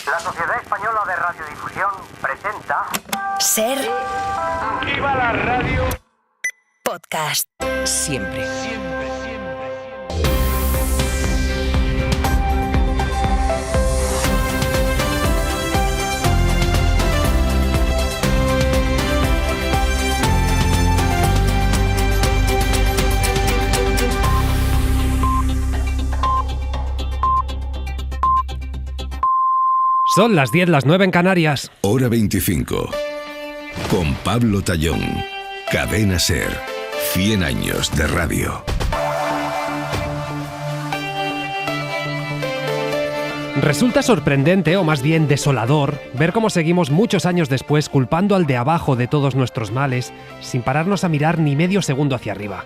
La Sociedad Española de Radiodifusión presenta... Ser... ¡Viva la radio! Podcast. Siempre. Son las 10, las 9 en Canarias. Hora 25. Con Pablo Tallón. Cadena Ser. 100 años de radio. Resulta sorprendente, o más bien desolador, ver cómo seguimos muchos años después culpando al de abajo de todos nuestros males, sin pararnos a mirar ni medio segundo hacia arriba.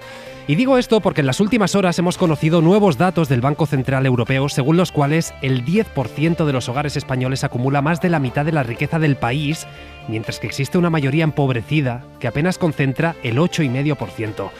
Y digo esto porque en las últimas horas hemos conocido nuevos datos del Banco Central Europeo, según los cuales el 10% de los hogares españoles acumula más de la mitad de la riqueza del país, mientras que existe una mayoría empobrecida que apenas concentra el 8,5%.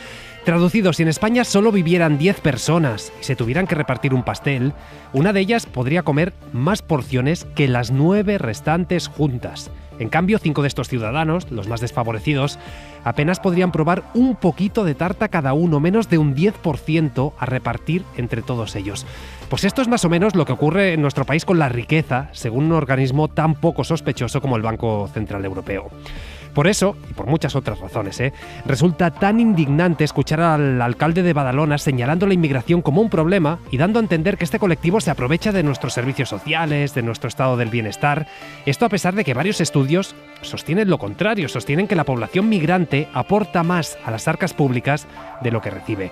Traducido, si en España solo vivieran 10 personas y se tuvieran que repartir un pastel, una de ellas podría comer más porciones que las 9 restantes juntas. En cambio, 5 de estos ciudadanos, los más desfavorecidos, apenas podrían probar un poquito de tarta cada uno, menos de un 10% a repartir entre todos ellos. Pues esto es más o menos lo que ocurre en nuestro país con la riqueza, según un organismo tan poco sospechoso como el Banco Central Europeo. Por eso, y por muchas otras razones, resulta tan indignante escuchar al alcalde de Badalona señalando la inmigración como un problema y dando a entender que este colectivo se aprovecha de nuestros servicios sociales, de nuestro estado del bienestar. Esto a pesar de que varios estudios sostienen lo contrario, sostienen que la población migrante aporta más a las arcas públicas de lo que recibe.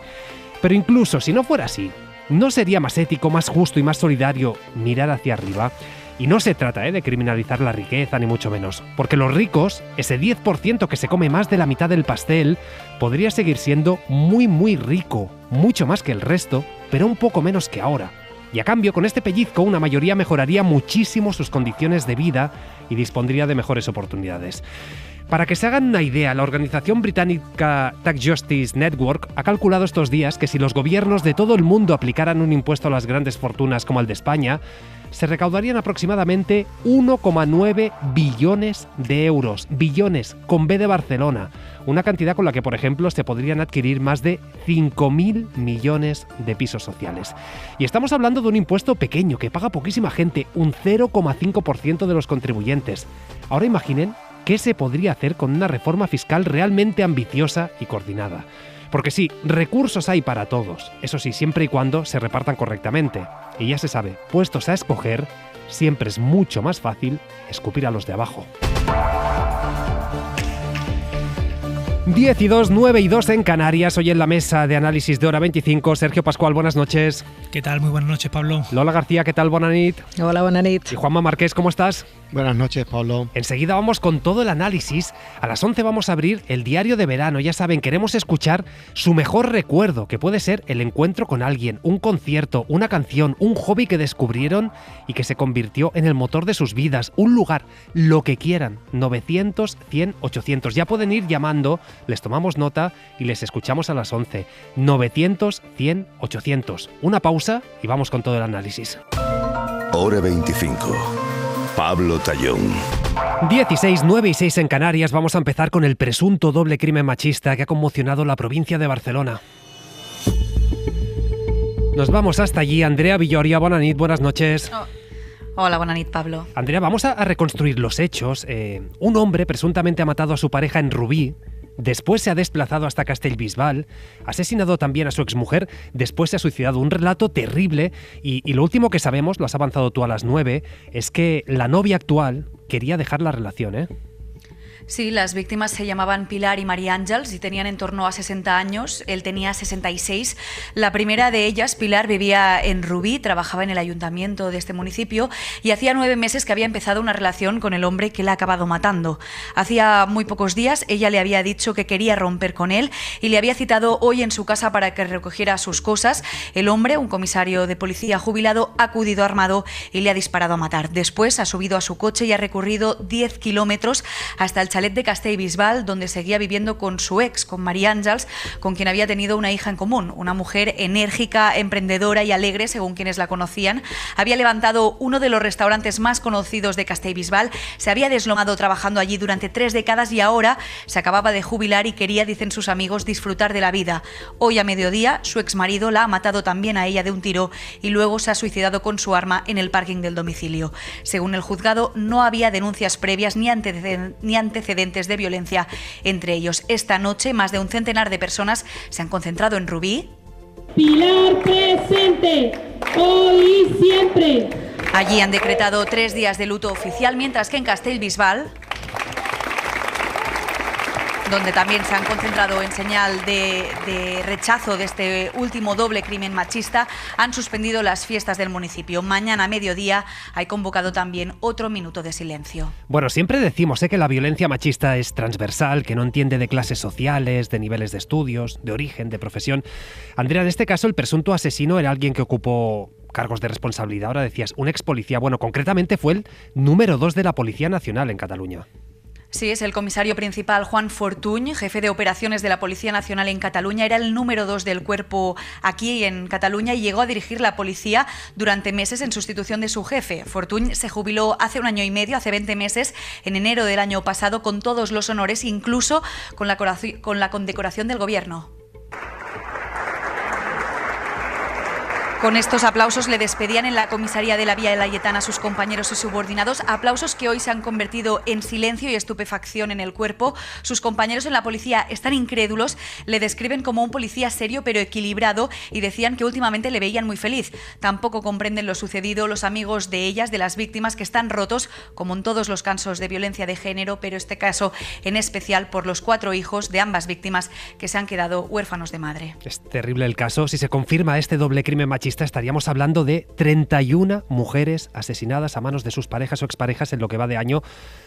Pero incluso si no fuera así, ¿no sería más ético, más justo y más solidario mirar hacia arriba? Y no se trata de criminalizar la riqueza, ni mucho menos. Porque los ricos, ese 10% que se come más de la mitad del pastel, podría seguir siendo muy, muy rico. Mucho más que el resto, pero un poco menos que ahora. Y a cambio, con este pellizco, una mayoría mejoraría muchísimo sus condiciones de vida y dispondría de mejores oportunidades. Para que se hagan una idea, la organización británica Tax Justice Network ha calculado estos días que si los gobiernos de todo el mundo aplicaran un impuesto a las grandes fortunas como el de España, se recaudarían aproximadamente 1,9 billones de euros. Billones, con B de Barcelona. Una cantidad con la que, por ejemplo, se podrían adquirir más de 5.000 millones de pisos sociales. Y estamos hablando de un impuesto pequeño que paga poquísima gente, un 0,5% de los contribuyentes. Ahora imaginen qué se podría hacer con una reforma fiscal realmente ambiciosa y coordinada. Porque sí, recursos hay para todos, eso sí, siempre y cuando se repartan correctamente. Y ya se sabe, puestos a escoger, siempre es mucho más fácil escupir a los de abajo. 10 y 2, 9 y 2 en Canarias. Hoy en la mesa de análisis de Hora 25, Sergio Pascual, buenas noches. ¿Qué tal? Muy buenas noches, Pablo. Lola García, ¿qué tal? Bona nit. Hola, bona nit. Y Juanma Márquez, ¿cómo estás? Buenas noches, Pablo. Enseguida vamos con todo el análisis. A las 11 vamos a abrir el diario de verano. Ya saben, queremos escuchar su mejor recuerdo, que puede ser el encuentro con alguien, un concierto, una canción, un hobby que descubrieron y que se convirtió en el motor de sus vidas, un lugar, lo que quieran. 900, 100, 800. Ya pueden ir llamando, les tomamos nota y les escuchamos a las 11. 900, 100, 800. Una pausa y vamos con todo el análisis. Hora 25. Pablo Tallón. 16, 9 y 6 en Canarias. Vamos a empezar con el presunto doble crimen machista que ha conmocionado la provincia de Barcelona. Nos vamos hasta allí. Andrea Villoria, bona nit, buenas noches. Hola, bona nit, Pablo. Andrea, vamos a reconstruir los hechos. Un hombre presuntamente ha matado a su pareja en Rubí. Después se ha desplazado hasta Castellbisbal, ha asesinado también a su exmujer, después se ha suicidado. Un relato terrible y lo último que sabemos, lo has avanzado tú a las 9, es que la novia actual quería dejar la relación, ¿eh? Sí, las víctimas se llamaban Pilar y María Àngels y tenían en torno a 60 años, él tenía 66. La primera de ellas, Pilar, vivía en Rubí, trabajaba en el ayuntamiento de este municipio y hacía 9 meses que había empezado una relación con el hombre que la ha acabado matando. Hacía muy pocos días ella le había dicho que quería romper con él y le había citado hoy en su casa para que recogiera sus cosas. El hombre, un comisario de policía jubilado, ha acudido armado y le ha disparado a matar. Después ha subido a su coche y ha recorrido 10 kilómetros hasta el chalet de Castellbisbal, donde seguía viviendo con su ex, con María Àngels, con quien había tenido una hija en común. Una mujer enérgica, emprendedora y alegre, según quienes la conocían. Había levantado uno de los restaurantes más conocidos de Castellbisbal, se había deslomado trabajando allí durante 3 décadas y ahora se acababa de jubilar y quería, dicen sus amigos, disfrutar de la vida. Hoy a mediodía, su exmarido la ha matado también a ella de un tiro y luego se ha suicidado con su arma en el parking del domicilio. Según el juzgado, no había denuncias previas ni antecedentes de violencia entre ellos. Esta noche, más de un centenar de personas se han concentrado en Rubí. Pilar presente, hoy y siempre. Allí han decretado 3 días de luto oficial, mientras que en Castellbisbal, donde también se han concentrado en señal de rechazo de este último doble crimen machista, han suspendido las fiestas del municipio. Mañana a mediodía hay convocado también otro minuto de silencio. Bueno, siempre decimos que la violencia machista es transversal, que no entiende de clases sociales, de niveles de estudios, de origen, de profesión. Andrea, en este caso el presunto asesino era alguien que ocupó cargos de responsabilidad. Ahora decías, un ex policía. Bueno, concretamente fue el número 2 de la Policía Nacional en Cataluña. Sí, es el comisario principal Juan Fortuny, jefe de operaciones de la Policía Nacional en Cataluña. Era el número 2 del cuerpo aquí en Cataluña y llegó a dirigir la policía durante meses en sustitución de su jefe. Fortuny se jubiló hace 1 año y medio, hace 20 meses, en enero del año pasado, con todos los honores, incluso con la condecoración del Gobierno. Con estos aplausos le despedían en la comisaría de la Vía Laietana a sus compañeros y subordinados, aplausos que hoy se han convertido en silencio y estupefacción en el cuerpo. Sus compañeros en la policía están incrédulos, le describen como un policía serio pero equilibrado y decían que últimamente le veían muy feliz. Tampoco comprenden lo sucedido los amigos de ellas, de las víctimas, que están rotos, como en todos los casos de violencia de género, pero este caso en especial por los 4 hijos de ambas víctimas que se han quedado huérfanos de madre. Es terrible el caso. Si se confirma este doble crimen machista, estaríamos hablando de 31 mujeres asesinadas a manos de sus parejas o exparejas en lo que va de año.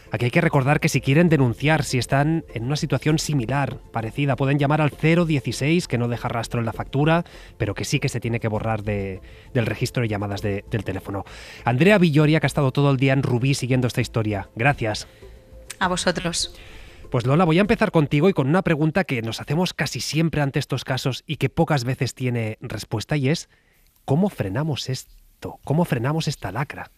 Aquí hay que recordar que si quieren denunciar, si están en una situación similar, parecida, pueden llamar al 016, que no deja rastro en la factura, pero que sí que se tiene que borrar del registro de llamadas del teléfono. Andrea Villoria, que ha estado todo el día en Rubí siguiendo esta historia. Gracias. A vosotros. Pues Lola, voy a empezar contigo y con una pregunta que nos hacemos casi siempre ante estos casos y que pocas veces tiene respuesta, y es: ¿cómo frenamos esto? ¿Cómo frenamos esta lacra?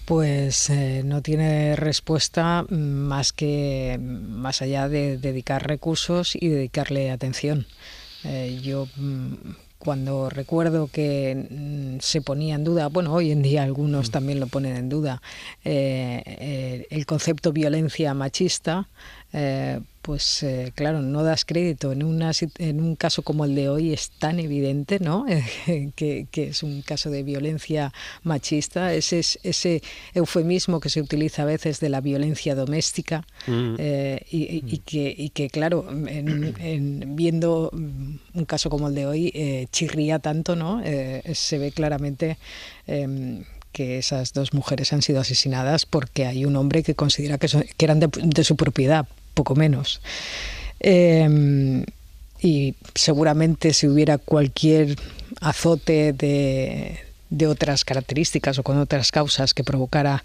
Pues no tiene respuesta más allá de dedicar recursos y dedicarle atención. Yo cuando recuerdo que se ponía en duda, bueno, hoy en día algunos también lo ponen en duda, el concepto violencia machista, pues claro, no das crédito. En un caso como el de hoy es tan evidente, ¿no? que es un caso de violencia machista, ese eufemismo que se utiliza a veces de la violencia doméstica, y que claro, viendo un caso como el de hoy, chirría tanto, ¿no? Se ve claramente que esas 2 mujeres han sido asesinadas porque hay un hombre que considera que eran de su propiedad, poco menos. Y seguramente si hubiera cualquier azote de otras características o con otras causas que provocara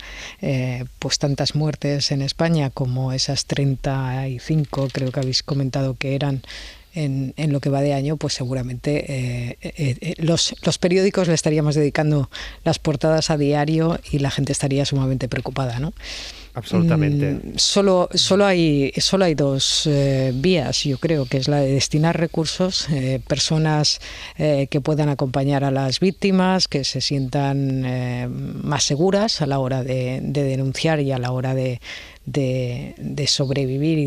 pues tantas muertes en España como esas 35, creo que habéis comentado que eran en lo que va de año, pues seguramente los periódicos le estaríamos dedicando las portadas a diario y la gente estaría sumamente preocupada, ¿no? Absolutamente. Solo hay 2 vías, yo creo, que es la de destinar recursos, personas que puedan acompañar a las víctimas, que se sientan más seguras a la hora de denunciar y a la hora de sobrevivir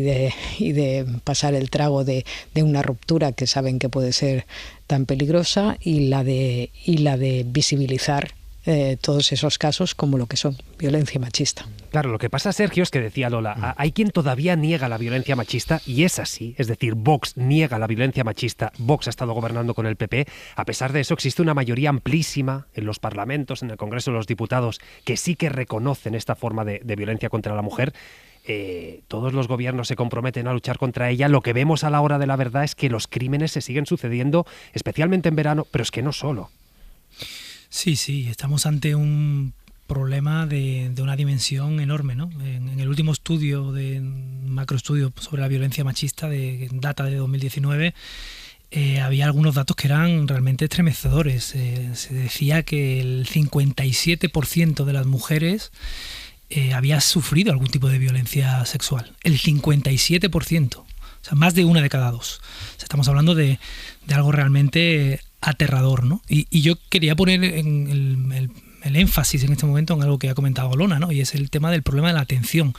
y de pasar el trago de una ruptura que saben que puede ser tan peligrosa, y la de visibilizar todos esos casos como lo que son violencia machista. Claro, lo que pasa, Sergio, es que decía Lola, hay quien todavía niega la violencia machista, y es así, es decir, Vox niega la violencia machista. Vox ha estado gobernando con el PP. A pesar de eso, existe una mayoría amplísima en los parlamentos, en el Congreso de los Diputados, que sí que reconocen esta forma de violencia contra la mujer. Todos los gobiernos se comprometen a luchar contra ella. Lo que vemos a la hora de la verdad es que los crímenes se siguen sucediendo, especialmente en verano, pero es que no solo. Sí, estamos ante un problema de una dimensión enorme, ¿no? En el último macroestudio sobre la violencia machista, de data de 2019, había algunos datos que eran realmente estremecedores. Se decía que el 57% de las mujeres había sufrido algún tipo de violencia sexual. El 57%. O sea, más de una de cada dos. O sea, estamos hablando de algo realmente aterrador, ¿no? Y yo quería poner el énfasis en este momento en algo que ha comentado Lona, ¿no? Y es el tema del problema de la atención.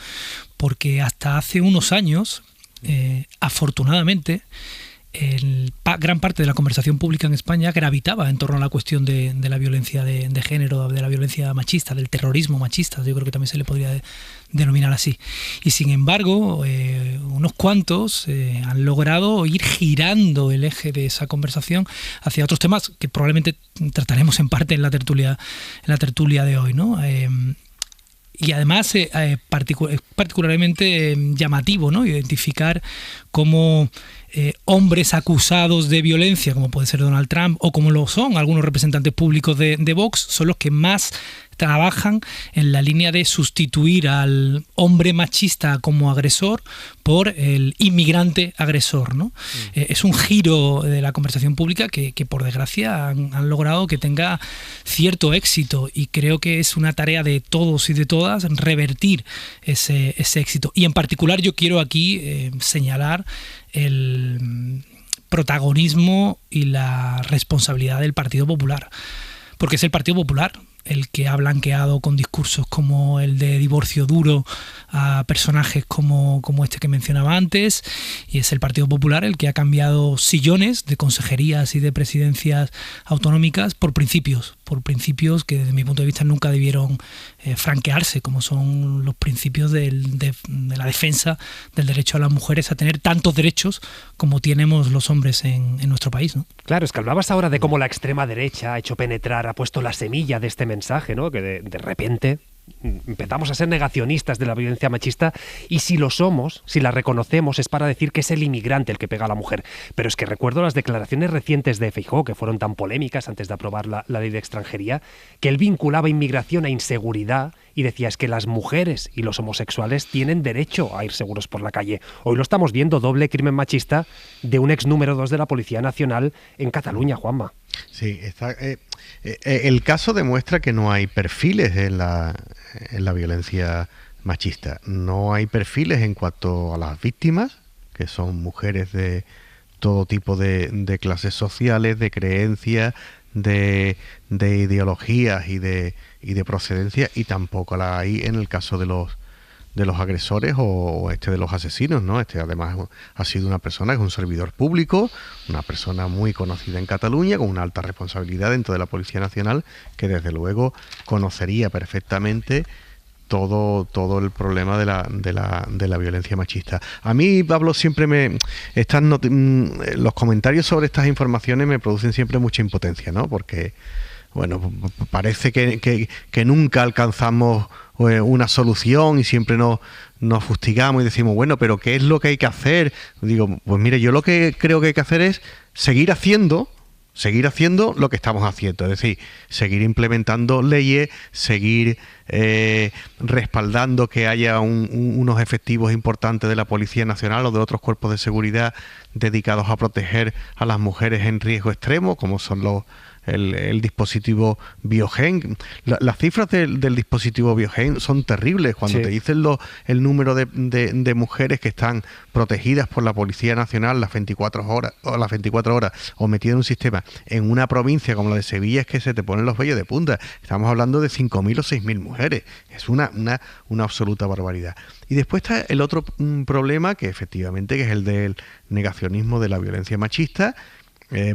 Porque hasta hace unos años, afortunadamente, gran parte de la conversación pública en España gravitaba en torno a la cuestión de la violencia de género, de la violencia machista, del terrorismo machista. Yo creo que también se le podría denominar así. Y sin embargo, unos cuantos han logrado ir girando el eje de esa conversación hacia otros temas que probablemente trataremos en parte en la tertulia de hoy, ¿no? Y además es particularmente llamativo, ¿no? Identificar cómo hombres acusados de violencia, como puede ser Donald Trump, o como lo son algunos representantes públicos de Vox, son los que más trabajan en la línea de sustituir al hombre machista como agresor por el inmigrante agresor, ¿no? Es un giro de la conversación pública que por desgracia han logrado que tenga cierto éxito, y creo que es una tarea de todos y de todas revertir ese éxito. Y en particular yo quiero aquí señalar el protagonismo y la responsabilidad del Partido Popular, porque es el Partido Popular el que ha blanqueado con discursos como el de divorcio duro a personajes como este que mencionaba antes, y es el Partido Popular el que ha cambiado sillones de consejerías y de presidencias autonómicas por principios que desde mi punto de vista nunca debieron franquearse, como son los principios de la defensa del derecho a las mujeres a tener tantos derechos como tenemos los hombres en nuestro país, ¿no? Claro, es que hablabas ahora de cómo la extrema derecha ha hecho penetrar, ha puesto la semilla de este mensaje, ¿no? Que de repente empezamos a ser negacionistas de la violencia machista, y si lo somos, si la reconocemos, es para decir que es el inmigrante el que pega a la mujer. Pero es que recuerdo las declaraciones recientes de Feijóo, que fueron tan polémicas antes de aprobar la ley de extranjería, que él vinculaba inmigración a inseguridad y decía es que las mujeres y los homosexuales tienen derecho a ir seguros por la calle. Hoy lo estamos viendo, doble crimen machista de un ex número 2 de la Policía Nacional en Cataluña, Juanma. Sí, el caso demuestra que no hay perfiles en la violencia machista. No hay perfiles en cuanto a las víctimas, que son mujeres de todo tipo de clases sociales, de creencias, de ideologías y de procedencia, y tampoco la hay en el caso de los agresores o de los asesinos, ¿no? Además ha sido una persona que es un servidor público, una persona muy conocida en Cataluña, con una alta responsabilidad dentro de la Policía Nacional, que desde luego conocería perfectamente todo el problema de la violencia machista. A mí, Pablo, siempre los comentarios sobre estas informaciones me producen siempre mucha impotencia, ¿no? Porque, bueno, parece que nunca alcanzamos una solución y siempre nos fustigamos y decimos, bueno, pero ¿qué es lo que hay que hacer? Digo, pues mire, yo lo que creo que hay que hacer es seguir haciendo lo que estamos haciendo, es decir, seguir implementando leyes, seguir respaldando que haya unos efectivos importantes de la Policía Nacional o de otros cuerpos de seguridad dedicados a proteger a las mujeres en riesgo extremo, como son el dispositivo Biogen. Las cifras del dispositivo Biogen son terribles. Cuando te dicen el número de mujeres que están protegidas por la Policía Nacional las 24 horas o metidas en un sistema en una provincia como la de Sevilla, es que se te ponen los vellos de punta. Estamos hablando de 5.000 o 6.000 mujeres. Es una absoluta barbaridad. Y después está el otro problema, que efectivamente que es el del negacionismo de la violencia machista,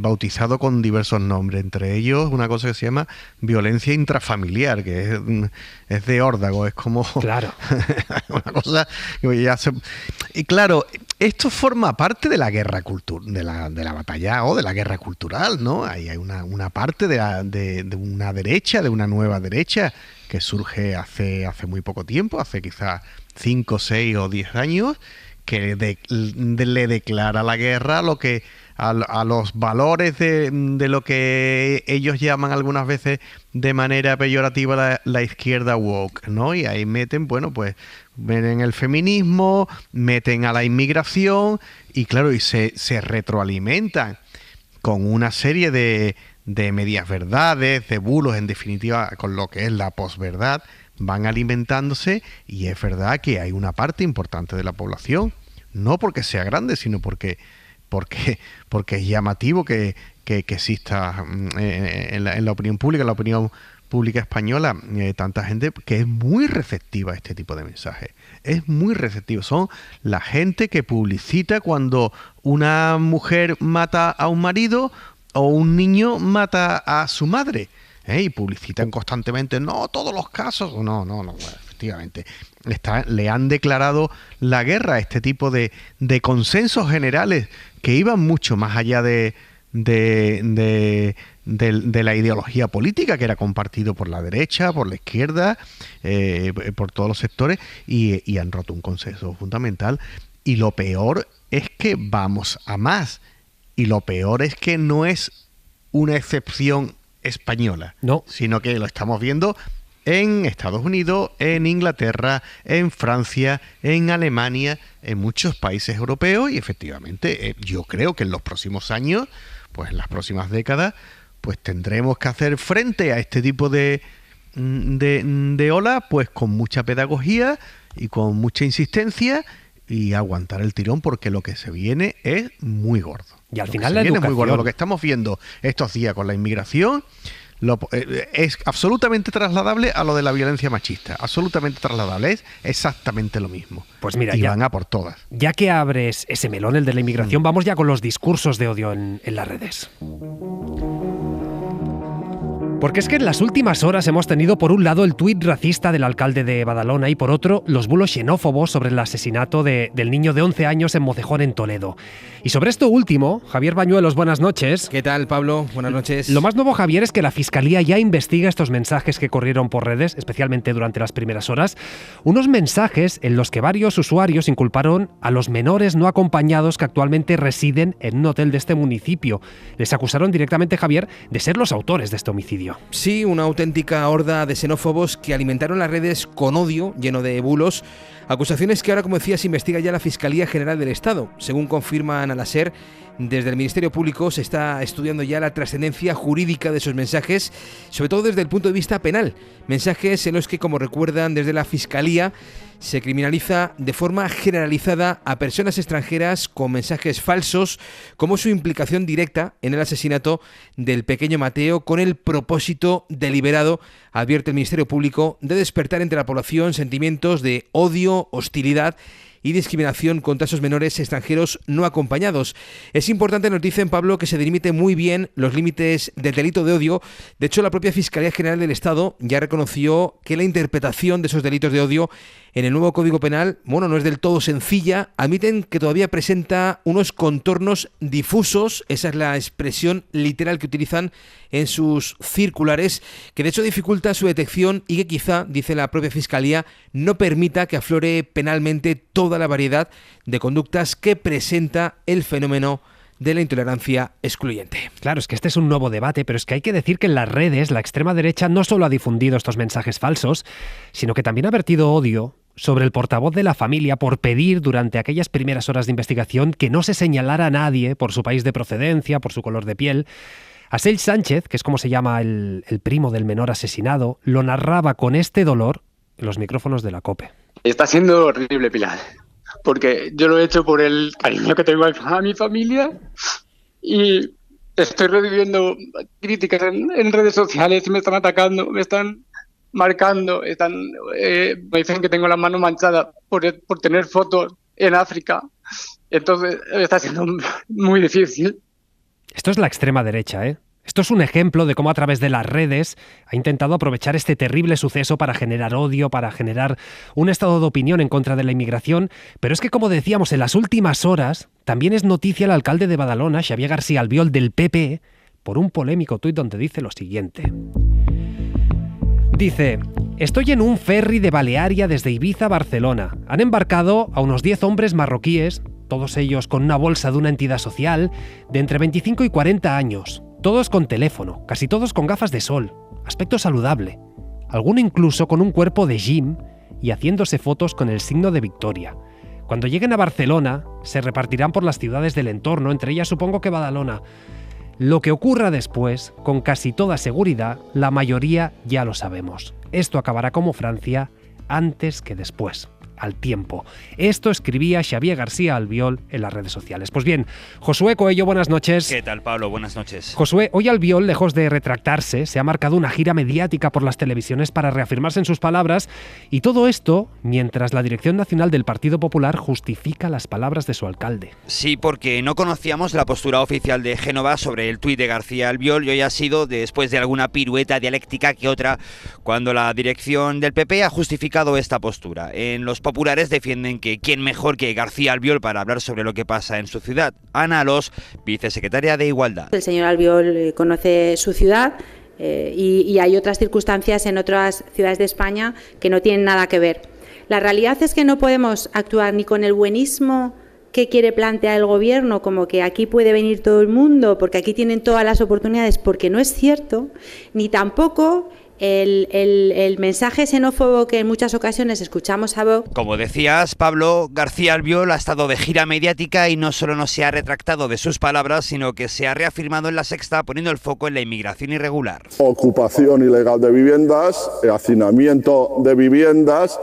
bautizado con diversos nombres, entre ellos una cosa que se llama violencia intrafamiliar, que es de órdago, es como claro. una cosa que ya y claro, esto forma parte de la guerra de la batalla o de la guerra cultural, ¿no? Hay una parte de una derecha, de una nueva derecha que surge hace muy poco tiempo, hace quizás 5, 6 o 10 años, que le declara la guerra a los valores de lo que ellos llaman algunas veces de manera peyorativa la izquierda woke, ¿no? Y ahí meten, bueno, pues meten el feminismo, meten a la inmigración y claro, y se retroalimentan con una serie de medias verdades, de bulos, en definitiva, con lo que es la posverdad, van alimentándose, y es verdad que hay una parte importante de la población, no porque sea grande, sino porque es llamativo que exista en la opinión pública española tanta gente que es muy receptiva a este tipo de mensajes. Es muy receptivo. Son la gente que publicita cuando una mujer mata a un marido o un niño mata a su madre. Y publicitan constantemente, no todos los casos, no, bueno, efectivamente, le han declarado la guerra a este tipo de consensos generales que iban mucho más allá de la ideología política, que era compartido por la derecha, por la izquierda, por todos los sectores, y han roto un consenso fundamental. Y lo peor es que vamos a más, y lo peor es que no es una excepción española, no, sino que lo estamos viendo en Estados Unidos, en Inglaterra, en Francia, en Alemania, en muchos países europeos, y efectivamente yo creo que en los próximos años, pues en las próximas décadas, pues tendremos que hacer frente a este tipo de ola, pues con mucha pedagogía y con mucha insistencia, y aguantar el tirón, porque lo que se viene es muy gordo. Y al final la educación es muy gordo. Lo que estamos viendo estos días con la inmigración es absolutamente trasladable a lo de la violencia machista. Absolutamente trasladable. Es exactamente lo mismo. Pues mira, y van a por todas. Ya que abres ese melón, el de la inmigración, vamos ya con los discursos de odio en las redes. Porque es que en las últimas horas hemos tenido por un lado el tuit racista del alcalde de Badalona y por otro los bulos xenófobos sobre el asesinato del niño de 11 años en Mocejón, en Toledo. Y sobre esto último, Javier Bañuelos, buenas noches. ¿Qué tal, Pablo? Buenas noches. Lo más nuevo, Javier, es que la Fiscalía ya investiga estos mensajes que corrieron por redes, especialmente durante las primeras horas. Unos mensajes en los que varios usuarios inculparon a los menores no acompañados que actualmente residen en un hotel de este municipio. Les acusaron directamente, Javier, de ser los autores de este homicidio. Sí, una auténtica horda de xenófobos que alimentaron las redes con odio, lleno de bulos. Acusaciones que ahora, como decías, investiga ya la Fiscalía General del Estado. Según confirman a la SER, desde el Ministerio Público se está estudiando ya la trascendencia jurídica de esos mensajes, sobre todo desde el punto de vista penal. Mensajes en los que, como recuerdan desde la Fiscalía, se criminaliza de forma generalizada a personas extranjeras con mensajes falsos, como su implicación directa en el asesinato del pequeño Mateo, con el propósito deliberado, advierte el Ministerio Público, de despertar entre la población sentimientos de odio, hostilidad y discriminación contra esos menores extranjeros no acompañados. Es importante, nos dicen, Pablo, que se delimiten muy bien los límites del delito de odio. De hecho, la propia Fiscalía General del Estado ya reconoció que la interpretación de esos delitos de odio en el nuevo Código Penal, bueno, no es del todo sencilla. Admiten que todavía presenta unos contornos difusos, esa es la expresión literal que utilizan en sus circulares, que de hecho dificulta su detección y que quizá, dice la propia Fiscalía, no permita que aflore penalmente toda la variedad de conductas que presenta el fenómeno de la intolerancia excluyente. Claro, es que este es un nuevo debate, pero es que hay que decir que en las redes la extrema derecha no solo ha difundido estos mensajes falsos, sino que también ha vertido odio sobre el portavoz de la familia por pedir durante aquellas primeras horas de investigación que no se señalara a nadie por su país de procedencia, por su color de piel. Asel Sánchez, que es como se llama el primo del menor asesinado, lo narraba con este dolor en los micrófonos de la COPE. Está siendo horrible, Pilar, porque yo lo he hecho por el cariño que tengo a mi familia y estoy recibiendo críticas en redes sociales, me están atacando, me están marcando, me dicen que tengo las manos manchadas por tener fotos en África. Entonces está siendo muy difícil. Esto es la extrema derecha, ¿eh? Esto es un ejemplo de cómo a través de las redes ha intentado aprovechar este terrible suceso para generar odio, para generar un estado de opinión en contra de la inmigración. Pero es que, como decíamos, en las últimas horas también es noticia el alcalde de Badalona, Xavier García Albiol, del PP, por un polémico tuit donde dice lo siguiente. Dice: estoy en un ferry de Balearia desde Ibiza a Barcelona. Han embarcado a unos 10 hombres marroquíes todos ellos con una bolsa de una entidad social, de entre 25 y 40 años, todos con teléfono, casi todos con gafas de sol, aspecto saludable, alguno incluso con un cuerpo de gym y haciéndose fotos con el signo de Victoria. Cuando lleguen a Barcelona, se repartirán por las ciudades del entorno, entre ellas supongo que Badalona. Lo que ocurra después, con casi toda seguridad, la mayoría ya lo sabemos. Esto acabará como Francia antes que después, al tiempo. Esto escribía Xavier García Albiol en las redes sociales. Pues bien, Josué Coello, buenas noches. ¿Qué tal, Pablo? Buenas noches. Josué, hoy Albiol, lejos de retractarse, se ha marcado una gira mediática por las televisiones para reafirmarse en sus palabras, y todo esto mientras la Dirección Nacional del Partido Popular justifica las palabras de su alcalde. Sí, porque no conocíamos la postura oficial de Génova sobre el tuit de García Albiol, y hoy ha sido después de alguna pirueta dialéctica que otra, cuando la dirección del PP ha justificado esta postura. En los populares defienden que quién mejor que García Albiol para hablar sobre lo que pasa en su ciudad. Ana Alós, vicesecretaria de Igualdad. El señor Albiol conoce su ciudad y hay otras circunstancias en otras ciudades de España que no tienen nada que ver. La realidad es que no podemos actuar ni con el buenismo que quiere plantear el gobierno, como que aquí puede venir todo el mundo, porque aquí tienen todas las oportunidades, porque no es cierto, ni tampoco el mensaje xenófobo que en muchas ocasiones escuchamos a Vox. Como decías, Pablo, García Albiol ha estado de gira mediática y no solo no se ha retractado de sus palabras, sino que se ha reafirmado en La Sexta poniendo el foco en la inmigración irregular. Ocupación ilegal de viviendas, hacinamiento de viviendas,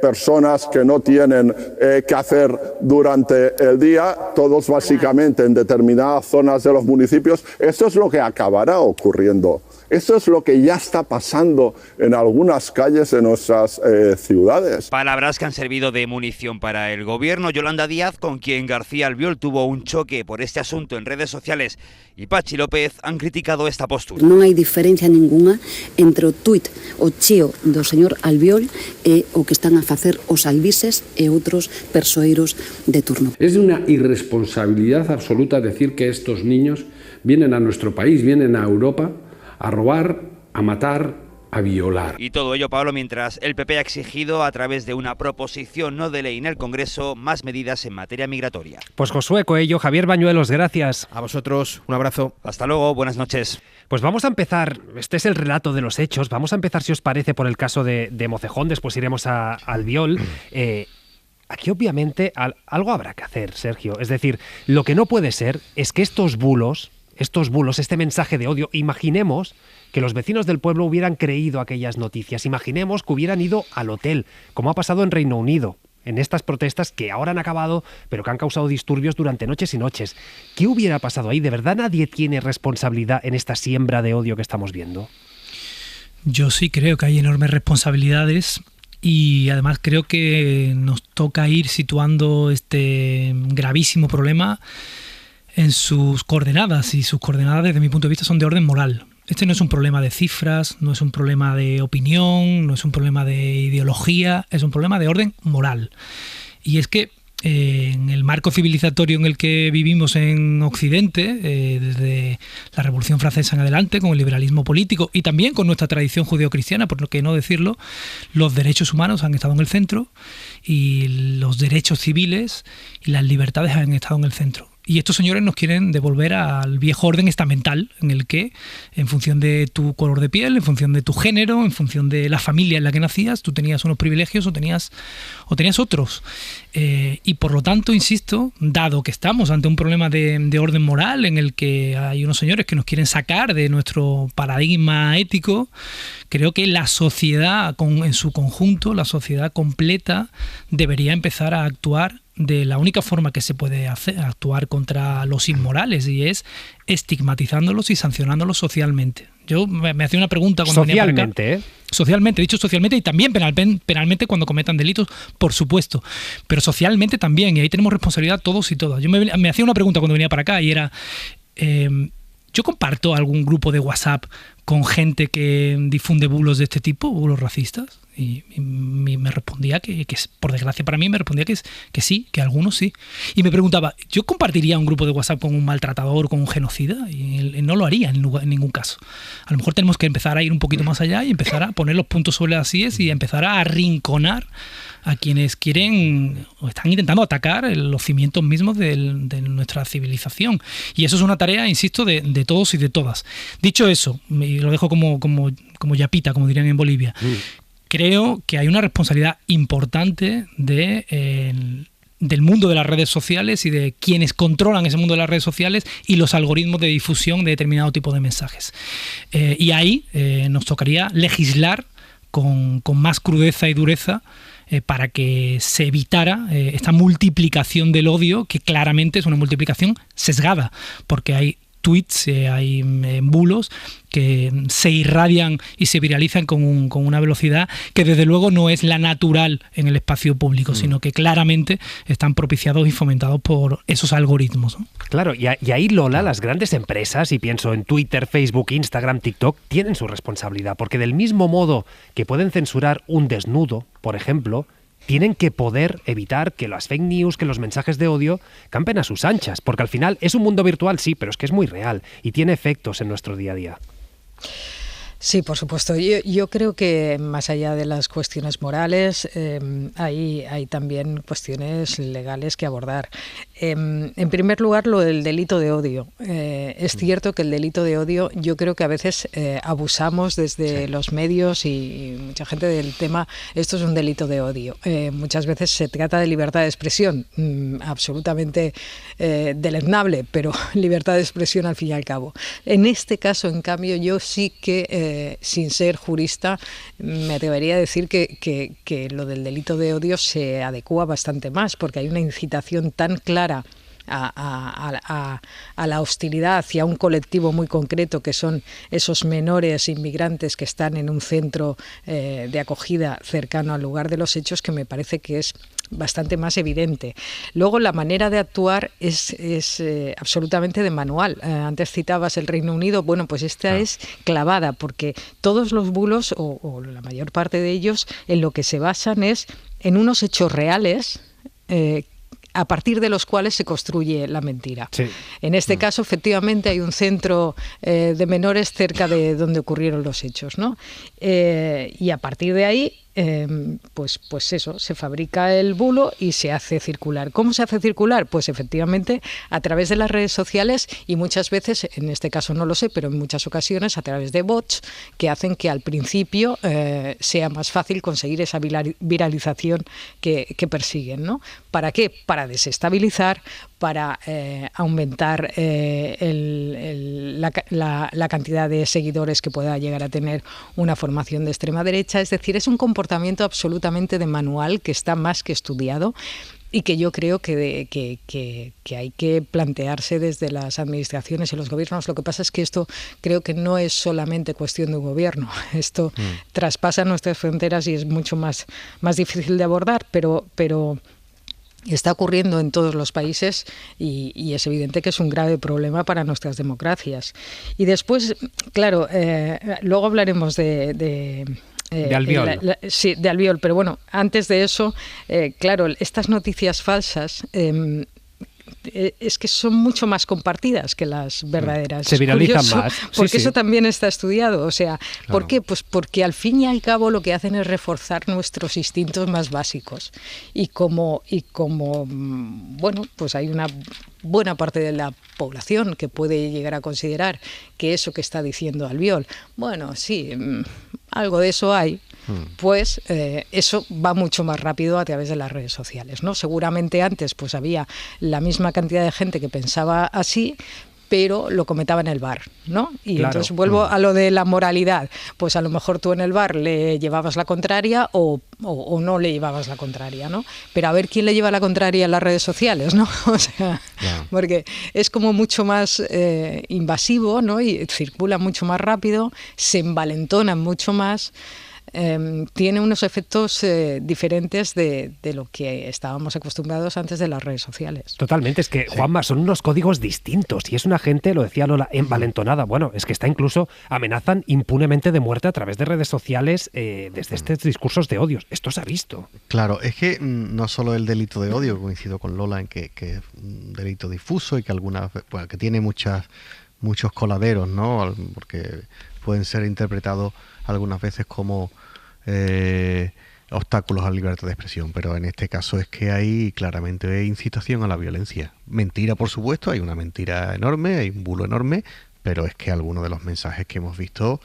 personas que no tienen qué hacer durante el día, todos básicamente en determinadas zonas de los municipios. Esto es lo que acabará ocurriendo. Esto es lo que ya está pasando en algunas calles de nuestras ciudades. Palabras que han servido de munición para el gobierno. Yolanda Díaz, con quien García Albiol tuvo un choque por este asunto en redes sociales, y Pachi López han criticado esta postura. Non hai diferencia ninguna entre o tuit, o chío do señor Albiol e o que están a facer os albises e outros persoeiros de turno. Es de una irresponsabilidad absoluta decir que estos niños vienen a nuestro país, vienen a Europa a robar, a matar, a violar. Y todo ello, Pablo, mientras el PP ha exigido a través de una proposición no de ley en el Congreso más medidas en materia migratoria. Pues Josué Coello, Javier Bañuelos, gracias. A vosotros, un abrazo. Hasta luego, buenas noches. Pues vamos a empezar, este es el relato de los hechos, vamos a empezar, si os parece, por el caso de Mocejón, después iremos a Albiol. Aquí obviamente algo habrá que hacer, Sergio. Es decir, lo que no puede ser es que estos bulos, este mensaje de odio, imaginemos que los vecinos del pueblo hubieran creído aquellas noticias, imaginemos que hubieran ido al hotel, como ha pasado en Reino Unido, en estas protestas que ahora han acabado, pero que han causado disturbios durante noches y noches. ¿Qué hubiera pasado ahí? ¿De verdad nadie tiene responsabilidad en esta siembra de odio que estamos viendo? Yo sí creo que hay enormes responsabilidades. Y además creo que nos toca ir situando este gravísimo problema en sus coordenadas, y sus coordenadas desde mi punto de vista son de orden moral. Este no es un problema de cifras, no es un problema de opinión, no es un problema de ideología, es un problema de orden moral. Y es que en el marco civilizatorio en el que vivimos en Occidente, desde la Revolución Francesa en adelante, con el liberalismo político y también con nuestra tradición judeocristiana, por qué no decirlo, los derechos humanos han estado en el centro y los derechos civiles y las libertades han estado en el centro. Y estos señores nos quieren devolver al viejo orden estamental, en el que, en función de tu color de piel, en función de tu género, en función de la familia en la que nacías, tú tenías unos privilegios o tenías otros. Y por lo tanto, insisto, dado que estamos ante un problema de orden moral, en el que hay unos señores que nos quieren sacar de nuestro paradigma ético, creo que la sociedad en su conjunto, la sociedad completa, debería empezar a actuar de la única forma que se puede actuar contra los inmorales, y es estigmatizándolos y sancionándolos socialmente. Yo me hacía una pregunta cuando socialmente, venía para acá. Socialmente, dicho socialmente, y también penalmente cuando cometan delitos, por supuesto, pero socialmente también, y ahí tenemos responsabilidad todos y todas. Yo me hacía una pregunta cuando venía para acá y era, yo comparto algún grupo de WhatsApp con gente que difunde bulos de este tipo, bulos racistas? Y me respondía que por desgracia para mí, me respondía que sí, que algunos sí. Y me preguntaba, ¿yo compartiría un grupo de WhatsApp con un maltratador, con un genocida? Y no lo haría en ningún caso. A lo mejor tenemos que empezar a ir un poquito más allá y empezar a poner los puntos sobre las íes y empezar a arrinconar a quienes quieren o están intentando atacar los cimientos mismos de nuestra civilización. Y eso es una tarea, insisto, de todos y de todas. Dicho eso, y lo dejo como yapita, como dirían en Bolivia, creo que hay una responsabilidad importante del mundo de las redes sociales y de quienes controlan ese mundo de las redes sociales y los algoritmos de difusión de determinado tipo de mensajes. Y ahí nos tocaría legislar con más crudeza y dureza para que se evitara esta multiplicación del odio, que claramente es una multiplicación sesgada, porque hay tweets, hay bulos que se irradian y se viralizan con una velocidad que desde luego no es la natural en el espacio público, sino que claramente están propiciados y fomentados por esos algoritmos, ¿no? Claro, y ahí, Lola, las grandes empresas, y pienso en Twitter, Facebook, Instagram, TikTok, tienen su responsabilidad, porque del mismo modo que pueden censurar un desnudo, por ejemplo, tienen que poder evitar que las fake news, que los mensajes de odio campen a sus anchas, porque al final es un mundo virtual, sí, pero es que es muy real y tiene efectos en nuestro día a día. Sí, por supuesto. Yo creo que más allá de las cuestiones morales, hay también cuestiones legales que abordar. En primer lugar, lo del delito de odio. Es cierto que el delito de odio, yo creo que a veces abusamos desde los medios y mucha gente del tema, esto es un delito de odio. Muchas veces se trata de libertad de expresión, absolutamente deleznable, pero libertad de expresión al fin y al cabo. En este caso, en cambio, yo sí que sin ser jurista, me atrevería a decir que lo del delito de odio se adecúa bastante más, porque hay una incitación tan clara a la hostilidad hacia un colectivo muy concreto, que son esos menores inmigrantes que están en un centro de acogida cercano al lugar de los hechos, que me parece que es bastante más evidente. Luego, la manera de actuar es absolutamente de manual. Antes citabas el Reino Unido, bueno, pues esta es clavada, porque todos los bulos, o la mayor parte de ellos, en lo que se basan es en unos hechos reales, a partir de los cuales se construye la mentira. Sí. En este caso, efectivamente, hay un centro de menores cerca de donde ocurrieron los hechos, ¿no? Y a partir de ahí, pues eso, se fabrica el bulo y se hace circular. ¿Cómo se hace circular? Pues efectivamente a través de las redes sociales, y muchas veces, en este caso no lo sé, pero en muchas ocasiones a través de bots que hacen que al principio sea más fácil conseguir esa viralización que persiguen, ¿no? ¿Para qué? Para desestabilizar, para aumentar la cantidad de seguidores que pueda llegar a tener una formación de extrema derecha. Es decir, es un comportamiento absolutamente de manual que está más que estudiado y que yo creo que hay que plantearse desde las administraciones y los gobiernos. Lo que pasa es que esto creo que no es solamente cuestión de un gobierno. Esto traspasa nuestras fronteras y es mucho más difícil de abordar, pero está ocurriendo en todos los países y es evidente que es un grave problema para nuestras democracias. Y después, claro, luego hablaremos de Albiol. Sí, de Albiol, pero bueno, antes de eso, claro, estas noticias falsas es que son mucho más compartidas que las verdaderas. Se viralizan más. Porque eso también está estudiado. O sea, claro. ¿Por qué? Pues porque al fin y al cabo lo que hacen es reforzar nuestros instintos más básicos. Y como bueno, pues hay una buena parte de la población que puede llegar a considerar que eso que está diciendo Albiol, bueno, sí, algo de eso hay, pues eso va mucho más rápido a través de las redes sociales, ¿no? Seguramente antes pues había la misma cantidad de gente que pensaba así, pero lo comentaba en el bar, ¿no? Y claro, entonces vuelvo a lo de la moralidad. Pues a lo mejor tú en el bar le llevabas la contraria o no le llevabas la contraria, ¿no? Pero a ver quién le lleva la contraria en las redes sociales, ¿no? O sea, porque es como mucho más invasivo, ¿no? Y circula mucho más rápido, se envalentonan mucho más. tiene unos efectos diferentes de lo que estábamos acostumbrados antes de las redes sociales. Totalmente, es que, Juanma, son unos códigos distintos y es una gente, lo decía Lola, envalentonada. Bueno, es que está incluso, amenazan impunemente de muerte a través de redes sociales desde estos discursos de odios. Esto se ha visto. Claro, es que no solo el delito de odio, coincido con Lola en que es un delito difuso y que que tiene muchos coladeros, ¿no? Porque pueden ser interpretados algunas veces como obstáculos a la libertad de expresión, pero en este caso es que hay claramente incitación a la violencia. Mentira, por supuesto, hay una mentira enorme, hay un bulo enorme, pero es que algunos de los mensajes que hemos visto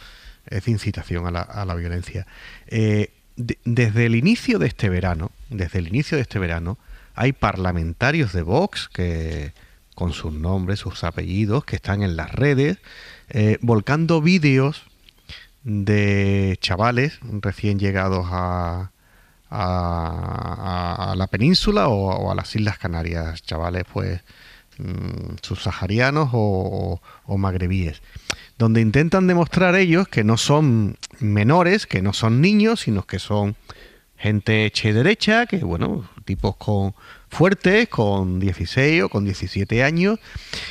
es de incitación a la violencia. Desde el inicio de este verano, hay parlamentarios de Vox que, con sus nombres, sus apellidos, que están en las redes, volcando vídeos de chavales recién llegados a la península o a las Islas Canarias, chavales pues subsaharianos o magrebíes, donde intentan demostrar ellos que no son menores, que no son niños, sino que son gente hecha y derecha, que bueno, tipos fuertes, con 16 o con 17 años,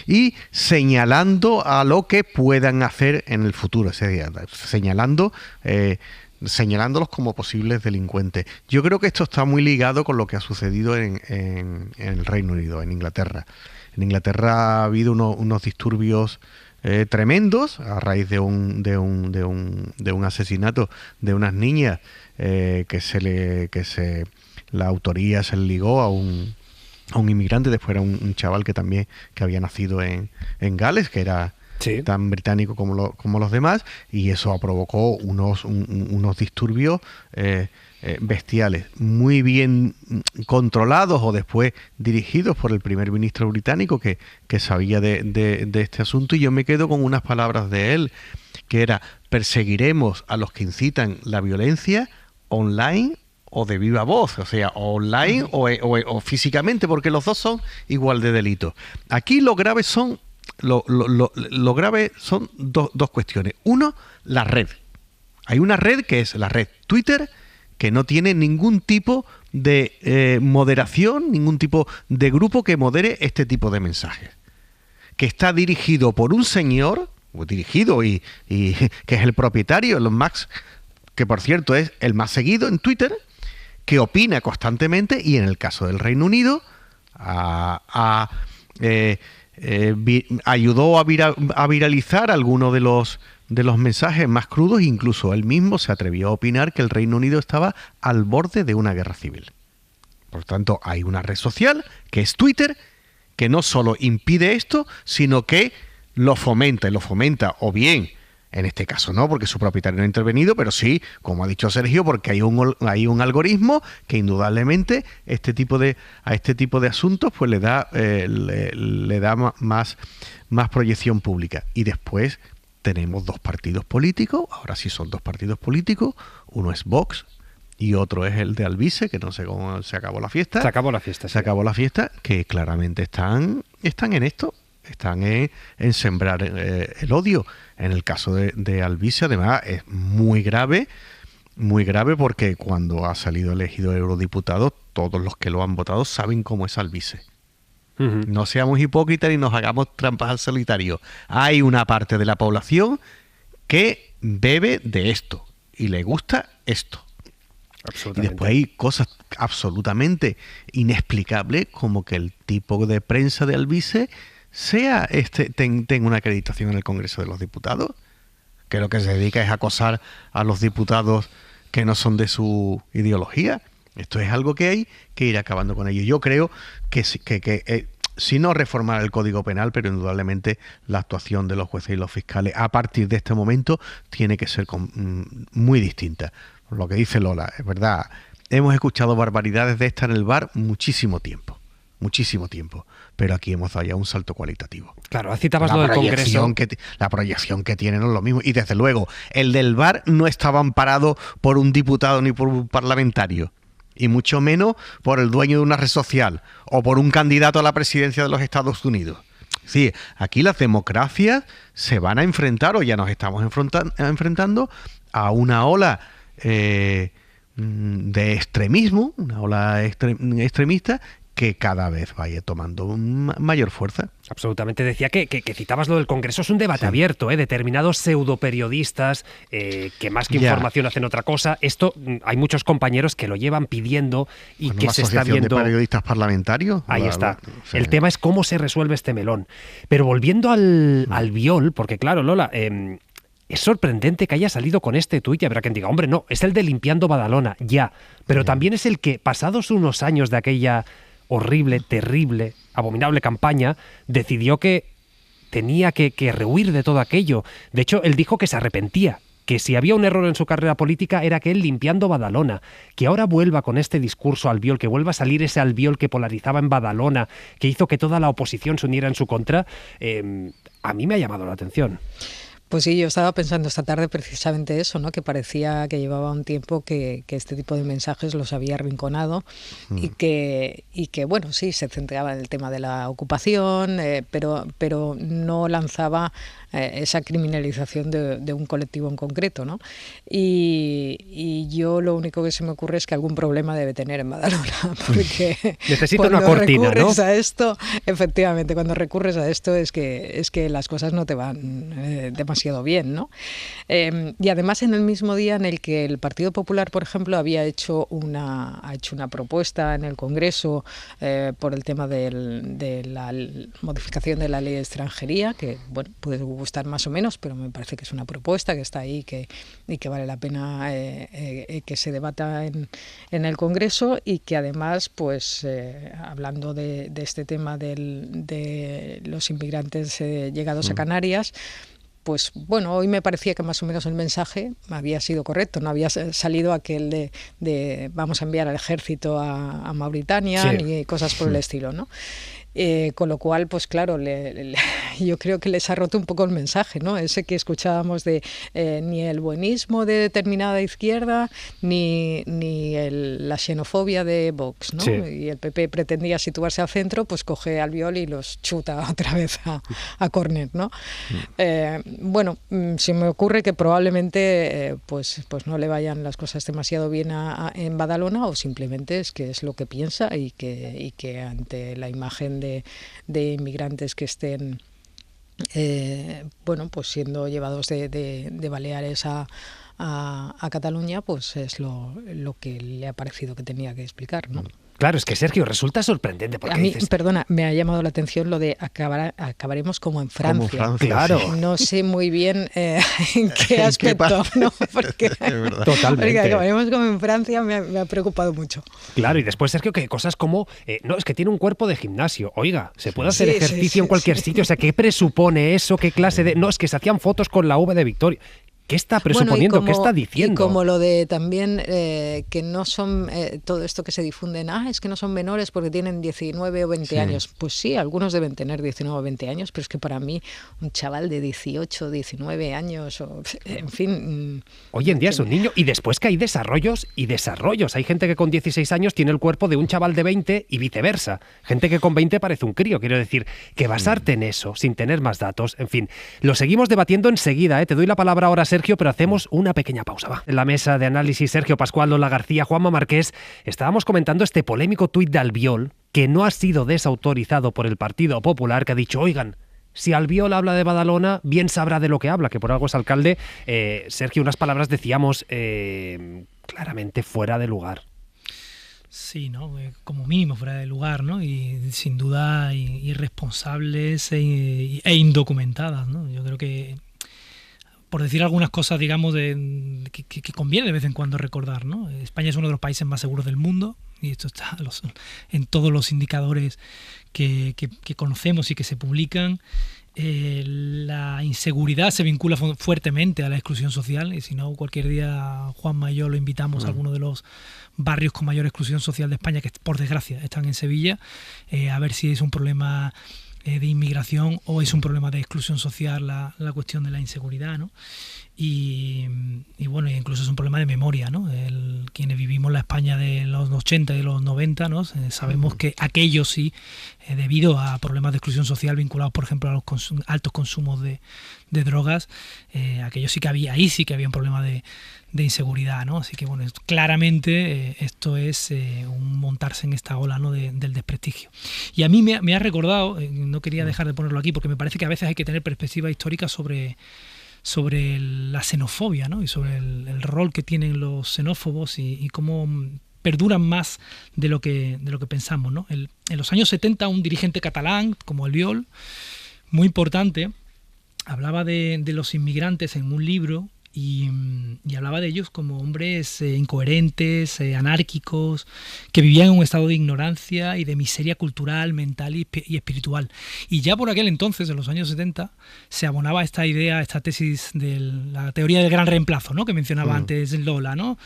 y señalando a lo que puedan hacer en el futuro, señalándolos como posibles delincuentes. Yo creo que esto está muy ligado con lo que ha sucedido en el Reino Unido, en Inglaterra. En Inglaterra ha habido unos disturbios tremendos a raíz de un asesinato de unas niñas la autoría se le ligó a un inmigrante, después era un chaval que había nacido en Gales, que era tan británico como los demás, y eso provocó unos disturbios bestiales, muy bien controlados o después dirigidos por el primer ministro británico que sabía de este asunto, y yo me quedo con unas palabras de él, que era: perseguiremos a los que incitan la violencia online o de viva voz, o sea, online o físicamente, porque los dos son igual de delitos. Aquí lo grave son dos cuestiones. Uno, la red. Hay una red que es la red Twitter, que no tiene ningún tipo de moderación, ningún tipo de grupo que modere este tipo de mensajes, que está dirigido por un señor, y que es el propietario, Elon Musk, que por cierto es el más seguido en Twitter, que opina constantemente, y en el caso del Reino Unido ayudó a viralizar algunos de los mensajes más crudos. Incluso él mismo se atrevió a opinar que el Reino Unido estaba al borde de una guerra civil. Por tanto, hay una red social, que es Twitter, que no solo impide esto, sino que lo fomenta, o bien, en este caso no, porque su propietario no ha intervenido, pero sí, como ha dicho Sergio, porque hay un algoritmo que indudablemente a este tipo de asuntos pues le da más proyección pública. Y después tenemos dos partidos políticos, ahora sí son dos partidos políticos, uno es Vox y otro es el de Alvise, que no sé cómo se acabó la fiesta. Se acabó la fiesta, que claramente están en esto. Están en sembrar el odio. En el caso de Alvise, además, es muy grave, porque cuando ha salido elegido eurodiputado, todos los que lo han votado saben cómo es Alvise. Uh-huh. No seamos hipócritas ni nos hagamos trampas al solitario. Hay una parte de la población que bebe de esto y le gusta esto. Y después hay cosas absolutamente inexplicables, como que el tipo de prensa de Alvise tenga una acreditación en el Congreso de los Diputados, que lo que se dedica es a acosar a los diputados que no son de su ideología. Esto es algo que hay que ir acabando con ello. Yo creo que si no reformar el Código Penal, pero indudablemente la actuación de los jueces y los fiscales a partir de este momento tiene que ser muy distinta. Por lo que dice Lola, es verdad, hemos escuchado barbaridades de esta en el bar muchísimo tiempo, pero aquí hemos dado ya un salto cualitativo. Claro, citabas lo del Congreso. La proyección que tienen es lo mismo, y desde luego, el del VAR no estaba amparado por un diputado ni por un parlamentario, y mucho menos por el dueño de una red social o por un candidato a la presidencia de los Estados Unidos. Sí, aquí las democracias se van a enfrentar, o ya nos estamos enfrentando, a una ola de extremismo, una ola extremista que cada vez vaya tomando mayor fuerza. Absolutamente. Decía que citabas lo del Congreso, es un debate abierto, determinados pseudoperiodistas que más que información hacen otra cosa. Esto hay muchos compañeros que lo llevan pidiendo y que se está viendo. ¿De periodistas parlamentarios? Ahí está. Sí. El tema es cómo se resuelve este melón. Pero volviendo al Albiol, porque claro, Lola, es sorprendente que haya salido con este tuit y habrá quien diga, hombre, no, es el de Limpiando Badalona, ya. Pero también es el que, pasados unos años de aquella horrible, terrible, abominable campaña, decidió que tenía que rehuir de todo aquello. De hecho, él dijo que se arrepentía, que si había un error en su carrera política era que él Limpiando Badalona, que ahora vuelva con este discurso Albiol, que vuelva a salir ese Albiol que polarizaba en Badalona, que hizo que toda la oposición se uniera en su contra, a mí me ha llamado la atención. Pues sí, yo estaba pensando esta tarde precisamente eso, ¿no? Que parecía que llevaba un tiempo que este tipo de mensajes los había arrinconado y que bueno, sí, se centraba en el tema de la ocupación, pero no lanzaba esa criminalización de un colectivo en concreto, ¿no? Y yo lo único que se me ocurre es que algún problema debe tener en Badalona, porque necesita una cortina, recurres, ¿no? a esto, efectivamente, cuando recurres a esto es que las cosas no te van demasiado bien, ¿no? Y además en el mismo día en el que el Partido Popular, por ejemplo, ha hecho una propuesta en el Congreso por el tema de la modificación de la ley de extranjería, que bueno, puede gustar más o menos, pero me parece que es una propuesta que está ahí y que vale la pena que se debata en el Congreso, y que además, pues hablando de este tema de los inmigrantes llegados a Canarias, pues bueno, hoy me parecía que más o menos el mensaje había sido correcto, no había salido aquel de vamos a enviar al ejército a Mauritania, sí, ni cosas por el estilo, ¿no? Con lo cual, pues claro, yo creo que les ha roto un poco el mensaje, ¿no? Ese que escuchábamos de ni el buenismo de determinada izquierda, ni la xenofobia de Vox, ¿no? Sí. Y el PP pretendía situarse al centro, pues coge Albiol y los chuta otra vez a córner, ¿no? Bueno, se me ocurre que probablemente pues no le vayan las cosas demasiado bien en Badalona, o simplemente es que es lo que piensa y que ante la imagen de inmigrantes que estén bueno, pues siendo llevados de Baleares a Cataluña, pues es lo que le ha parecido que tenía que explicar, ¿no? Claro, es que Sergio, resulta sorprendente porque a mí, dices... perdona, me ha llamado la atención lo de acabaremos como en Francia. Como Francia, claro. Sí. No sé muy bien en qué aspecto, ¿no? Porque, totalmente. Porque acabaremos como en Francia me ha preocupado mucho. Claro, y después, Sergio, que cosas como, no, es que tiene un cuerpo de gimnasio. Oiga, se puede hacer ejercicio en cualquier sitio. O sea, ¿qué presupone eso? ¿Qué clase de...? No, es que se hacían fotos con la V de Victoria. ¿Qué está presuponiendo? Bueno, ¿Qué está diciendo? Y como lo de también que no son todo esto que se difunden, es que no son menores porque tienen 19 o 20 años. Pues sí, algunos deben tener 19 o 20 años, pero es que para mí un chaval de 18, 19 años, en fin... Hoy en día es un niño, y después que hay desarrollos y desarrollos. Hay gente que con 16 años tiene el cuerpo de un chaval de 20 y viceversa. Gente que con 20 parece un crío. Quiero decir, que basarte en eso, sin tener más datos, en fin, lo seguimos debatiendo enseguida. Te doy la palabra ahora, Sergio, pero hacemos una pequeña pausa. Va. En la mesa de análisis, Sergio Pascual, Lola García, Juanma Marqués, estábamos comentando este polémico tuit de Albiol, que no ha sido desautorizado por el Partido Popular, que ha dicho, oigan, si Albiol habla de Badalona, bien sabrá de lo que habla, que por algo es alcalde. Sergio, unas palabras decíamos claramente fuera de lugar. Sí, ¿no? Como mínimo fuera de lugar, ¿no? Y sin duda irresponsables e indocumentadas, ¿no? Yo creo que, por decir algunas cosas, digamos, que conviene de vez en cuando recordar, ¿no? España es uno de los países más seguros del mundo, y esto está en todos los indicadores que conocemos y que se publican. La inseguridad se vincula fuertemente a la exclusión social, y si no, cualquier día Juanma y yo lo invitamos a alguno de los barrios con mayor exclusión social de España, que por desgracia están en Sevilla, a ver si es un problema de inmigración o es un problema de exclusión social la cuestión de la inseguridad, ¿no? Y bueno, incluso es un problema de memoria, ¿no? Quienes vivimos la España de los 80 y de los 90, ¿no? Sabemos que aquello sí, debido a problemas de exclusión social vinculados, por ejemplo, a los altos consumos de drogas, aquello sí que había, ahí sí que había un problema de inseguridad, ¿no? Así que bueno, claramente esto es un montarse en esta ola, ¿no? del desprestigio. Y a mí me ha recordado, no quería dejar de ponerlo aquí, porque me parece que a veces hay que tener perspectiva histórica sobre la xenofobia, ¿no? Y sobre el rol que tienen los xenófobos y cómo perduran más de lo que pensamos, ¿no? En los años 70 un dirigente catalán como Albiol, muy importante, hablaba de los inmigrantes en un libro y hablaba de ellos como hombres incoherentes, anárquicos, que vivían en un estado de ignorancia y de miseria cultural, mental y espiritual. Y ya por aquel entonces, en los años 70, se abonaba esta idea, esta tesis de la teoría del gran reemplazo, ¿no? Que mencionaba antes Lola, ¿no?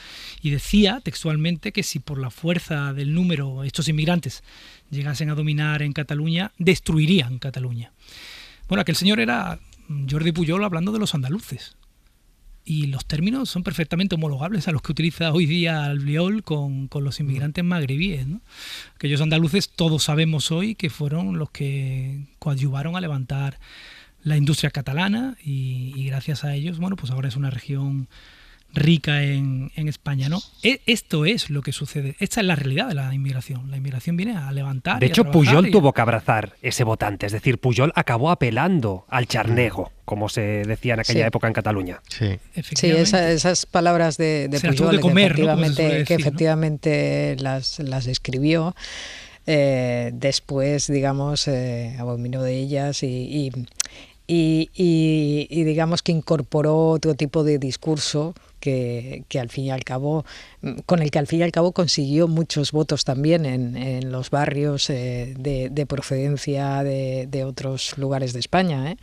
Y decía textualmente que si por la fuerza del número estos inmigrantes llegasen a dominar en Cataluña, destruirían Cataluña. Bueno, aquel señor era Jordi Pujol hablando de los andaluces. Y los términos son perfectamente homologables a los que utiliza hoy día Albiol con los inmigrantes magrebíes, ¿no? Aquellos andaluces todos sabemos hoy que fueron los que coadyuvaron a levantar la industria catalana y gracias a ellos, bueno, pues ahora es una región rica en España, ¿no? Esto es lo que sucede. Esta es la realidad de la inmigración. La inmigración viene a levantar. De hecho, Pujol tuvo que abrazar ese votante. Es decir, Pujol acabó apelando al charnego, como se decía en aquella época en Cataluña. Sí, esas palabras de Pujol, que efectivamente las escribió. Después, digamos, abominó de ellas y digamos que incorporó otro tipo de discurso que al fin y al cabo, con el que al fin y al cabo consiguió muchos votos también en los barrios de procedencia de otros lugares de España, ¿eh?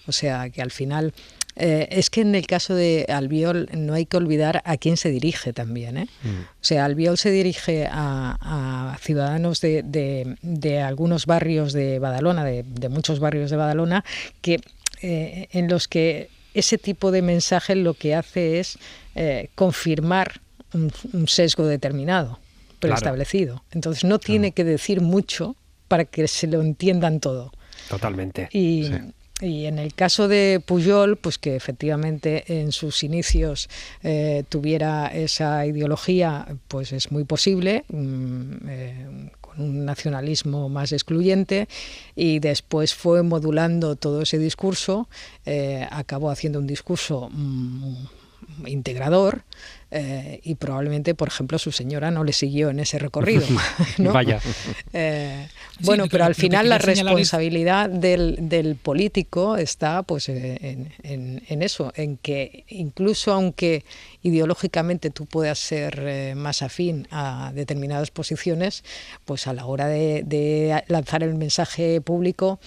O sea que al final es que en el caso de Albiol no hay que olvidar a quién se dirige también, ¿eh? O sea, Albiol se dirige a ciudadanos de algunos barrios de Badalona, de muchos barrios de Badalona, que en los que ese tipo de mensaje lo que hace es confirmar un sesgo determinado, preestablecido. Claro. Entonces no tiene que decir mucho para que se lo entiendan todo. Totalmente. Y en el caso de Pujol, pues que efectivamente en sus inicios tuviera esa ideología, pues es muy posible, con un nacionalismo más excluyente, y después fue modulando todo ese discurso, acabó haciendo un discurso integrador, y probablemente, por ejemplo, su señora no le siguió en ese recorrido, ¿no? Vaya. Bueno, pero al final la responsabilidad del político está pues en eso, en que incluso aunque ideológicamente tú puedas ser más afín a determinadas posiciones, pues a la hora de lanzar el mensaje público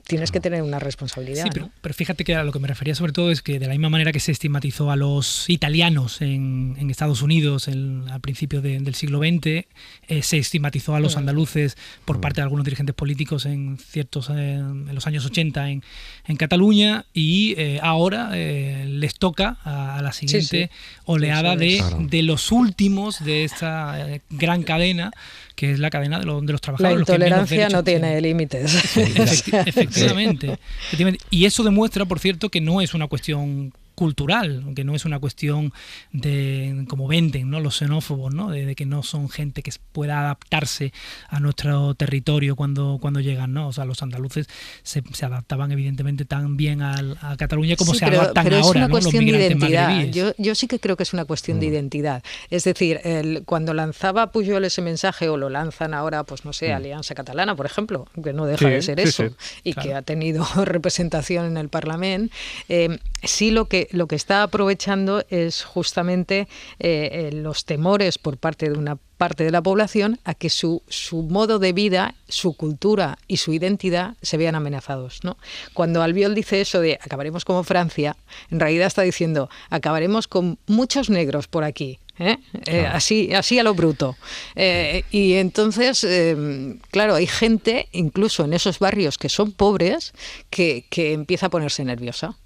tienes que tener una responsabilidad. Sí, pero fíjate que a lo que me refería sobre todo es que de la misma manera que se estigmatizó a los italianos en Estados Unidos al principio del siglo XX, se estigmatizó a los andaluces por parte de algunos dirigentes políticos en los años 80 en Cataluña, y ahora les toca a la siguiente oleada de los últimos de esta gran cadena, que es la cadena de los trabajadores. La intolerancia no tiene límites. Efectivamente. Y eso demuestra, por cierto, que no es una cuestión cultural, que no es una cuestión de como venden, ¿no?, los xenófobos, ¿no?, de que no son gente que pueda adaptarse a nuestro territorio cuando llegan, ¿no? O sea, los andaluces se adaptaban evidentemente tan bien a Cataluña como se adaptan pero ahora, es una ¿no?, cuestión los de migrantes identidad. magrebíes. Yo sí que creo que es una cuestión de identidad. Es decir, cuando lanzaba Pujol ese mensaje, o lo lanzan ahora, pues no sé, Alianza Catalana, por ejemplo, que no deja de ser eso, y claro, que ha tenido representación en el Parlamento, sí lo que está aprovechando es justamente los temores por parte de una parte de la población a que su modo de vida, su cultura y su identidad se vean amenazados, ¿no? Cuando Albiol dice eso de acabaremos como Francia, en realidad está diciendo acabaremos con muchos negros por aquí, Así a lo bruto. Y entonces, claro, hay gente, incluso en esos barrios que son pobres, que empieza a ponerse nerviosa.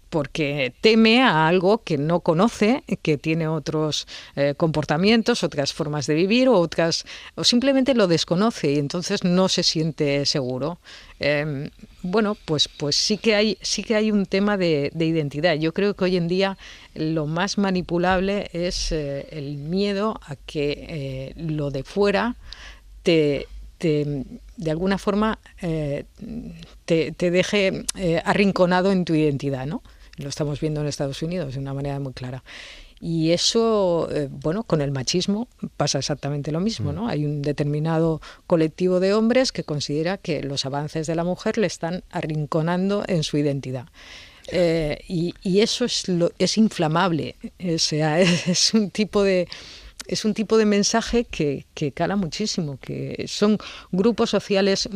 Porque teme a algo que no conoce, que tiene otros comportamientos, otras formas de vivir, o simplemente lo desconoce y entonces no se siente seguro. Bueno, pues sí que hay un tema de identidad. Yo creo que hoy en día lo más manipulable es el miedo a que lo de fuera de alguna forma te deje arrinconado en tu identidad, ¿no? Lo estamos viendo en Estados Unidos de una manera muy clara. Y eso, bueno, con el machismo pasa exactamente lo mismo, ¿no? Hay un determinado colectivo de hombres que considera que los avances de la mujer le están arrinconando en su identidad. Y eso es inflamable, o sea, es un tipo de mensaje que cala muchísimo, que son grupos sociales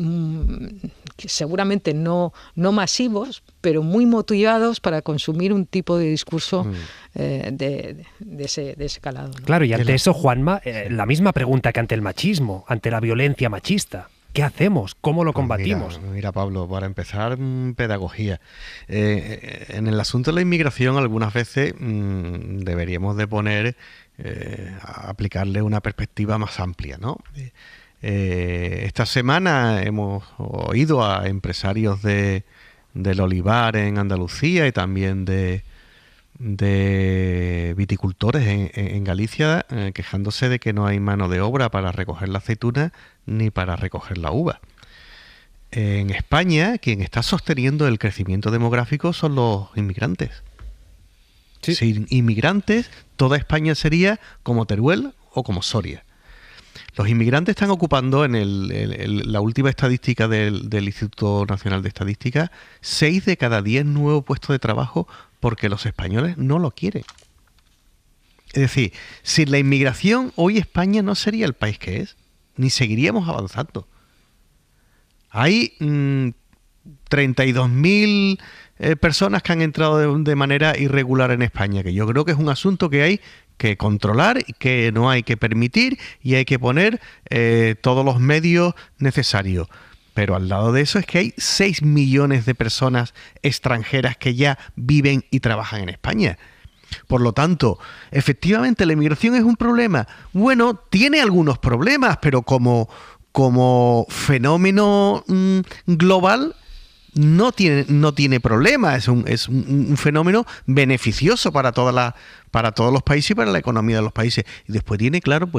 que seguramente no masivos, pero muy motivados para consumir un tipo de discurso de ese calado, ¿no? Claro, y ante eso, Juanma, la misma pregunta que ante el machismo, ante la violencia machista. ¿Qué hacemos? ¿Cómo lo combatimos? Mira, Pablo, para empezar, pedagogía. En el asunto de la inmigración, algunas veces deberíamos de poner, aplicarle una perspectiva más amplia, ¿no? Esta semana hemos oído a empresarios del olivar en Andalucía y también de viticultores en Galicia quejándose de que no hay mano de obra para recoger la aceituna ni para recoger la uva. En España, quien está sosteniendo el crecimiento demográfico son los inmigrantes. Sí. Sin inmigrantes, toda España sería como Teruel o como Soria. Los inmigrantes están ocupando, en la última estadística del Instituto Nacional de Estadística, 6 de cada 10 nuevos puestos de trabajo porque los españoles no lo quieren. Es decir, sin la inmigración, hoy España no sería el país que es, ni seguiríamos avanzando. Hay 32.000 personas que han entrado de manera irregular en España, que yo creo que es un asunto que hay que controlar, que no hay que permitir y hay que poner todos los medios necesarios. Pero al lado de eso es que hay 6 millones de personas extranjeras que ya viven y trabajan en España. Por lo tanto, efectivamente la inmigración es un problema. Bueno, tiene algunos problemas, pero como fenómeno global no tiene problema. Es un fenómeno beneficioso para todos los países y para la economía de los países. Y después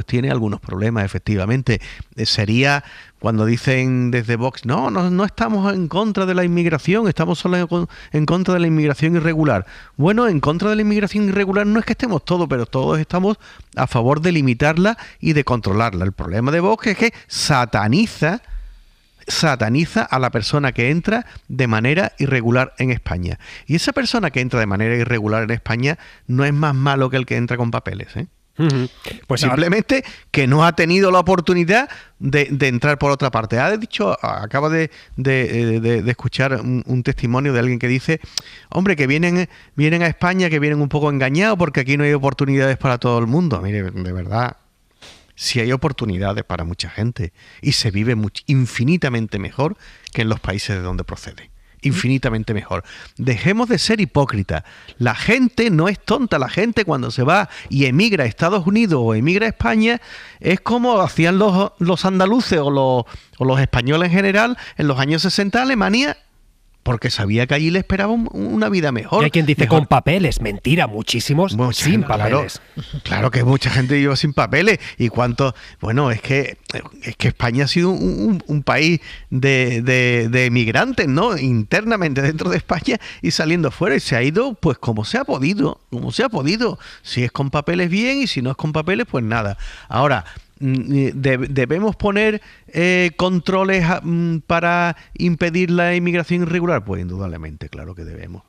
tiene algunos problemas, efectivamente. Sería cuando dicen desde Vox, no estamos en contra de la inmigración, estamos solo en contra de la inmigración irregular. Bueno, en contra de la inmigración irregular no es que estemos todos, pero todos estamos a favor de limitarla y de controlarla. El problema de Vox es que sataniza a la persona que entra de manera irregular en España. Y esa persona que entra de manera irregular en España no es más malo que el que entra con papeles, ¿eh? Pues simplemente que no ha tenido la oportunidad de entrar por otra parte. Acaba de escuchar un testimonio de alguien que dice, hombre, que vienen a España, que vienen un poco engañados porque aquí no hay oportunidades para todo el mundo. Mire, de verdad, sí hay oportunidades para mucha gente y se vive infinitamente mejor que en los países de donde procede. Infinitamente mejor. Dejemos de ser hipócritas. La gente no es tonta. La gente cuando se va y emigra a Estados Unidos o emigra a España es como hacían los andaluces o los españoles en general en los años 60 en Alemania, porque sabía que allí le esperaba una vida mejor. Y hay quien dice con papeles. Mentira, muchísimos sin papeles. Claro que mucha gente vive sin papeles. Y cuánto... Bueno, es que España ha sido un país de emigrantes, ¿no? Internamente dentro de España y saliendo fuera. Y se ha ido, pues, como se ha podido. Si es con papeles, bien. Y si no es con papeles, pues nada. Ahora... ¿Debemos poner controles para impedir la inmigración irregular? Pues indudablemente, claro que debemos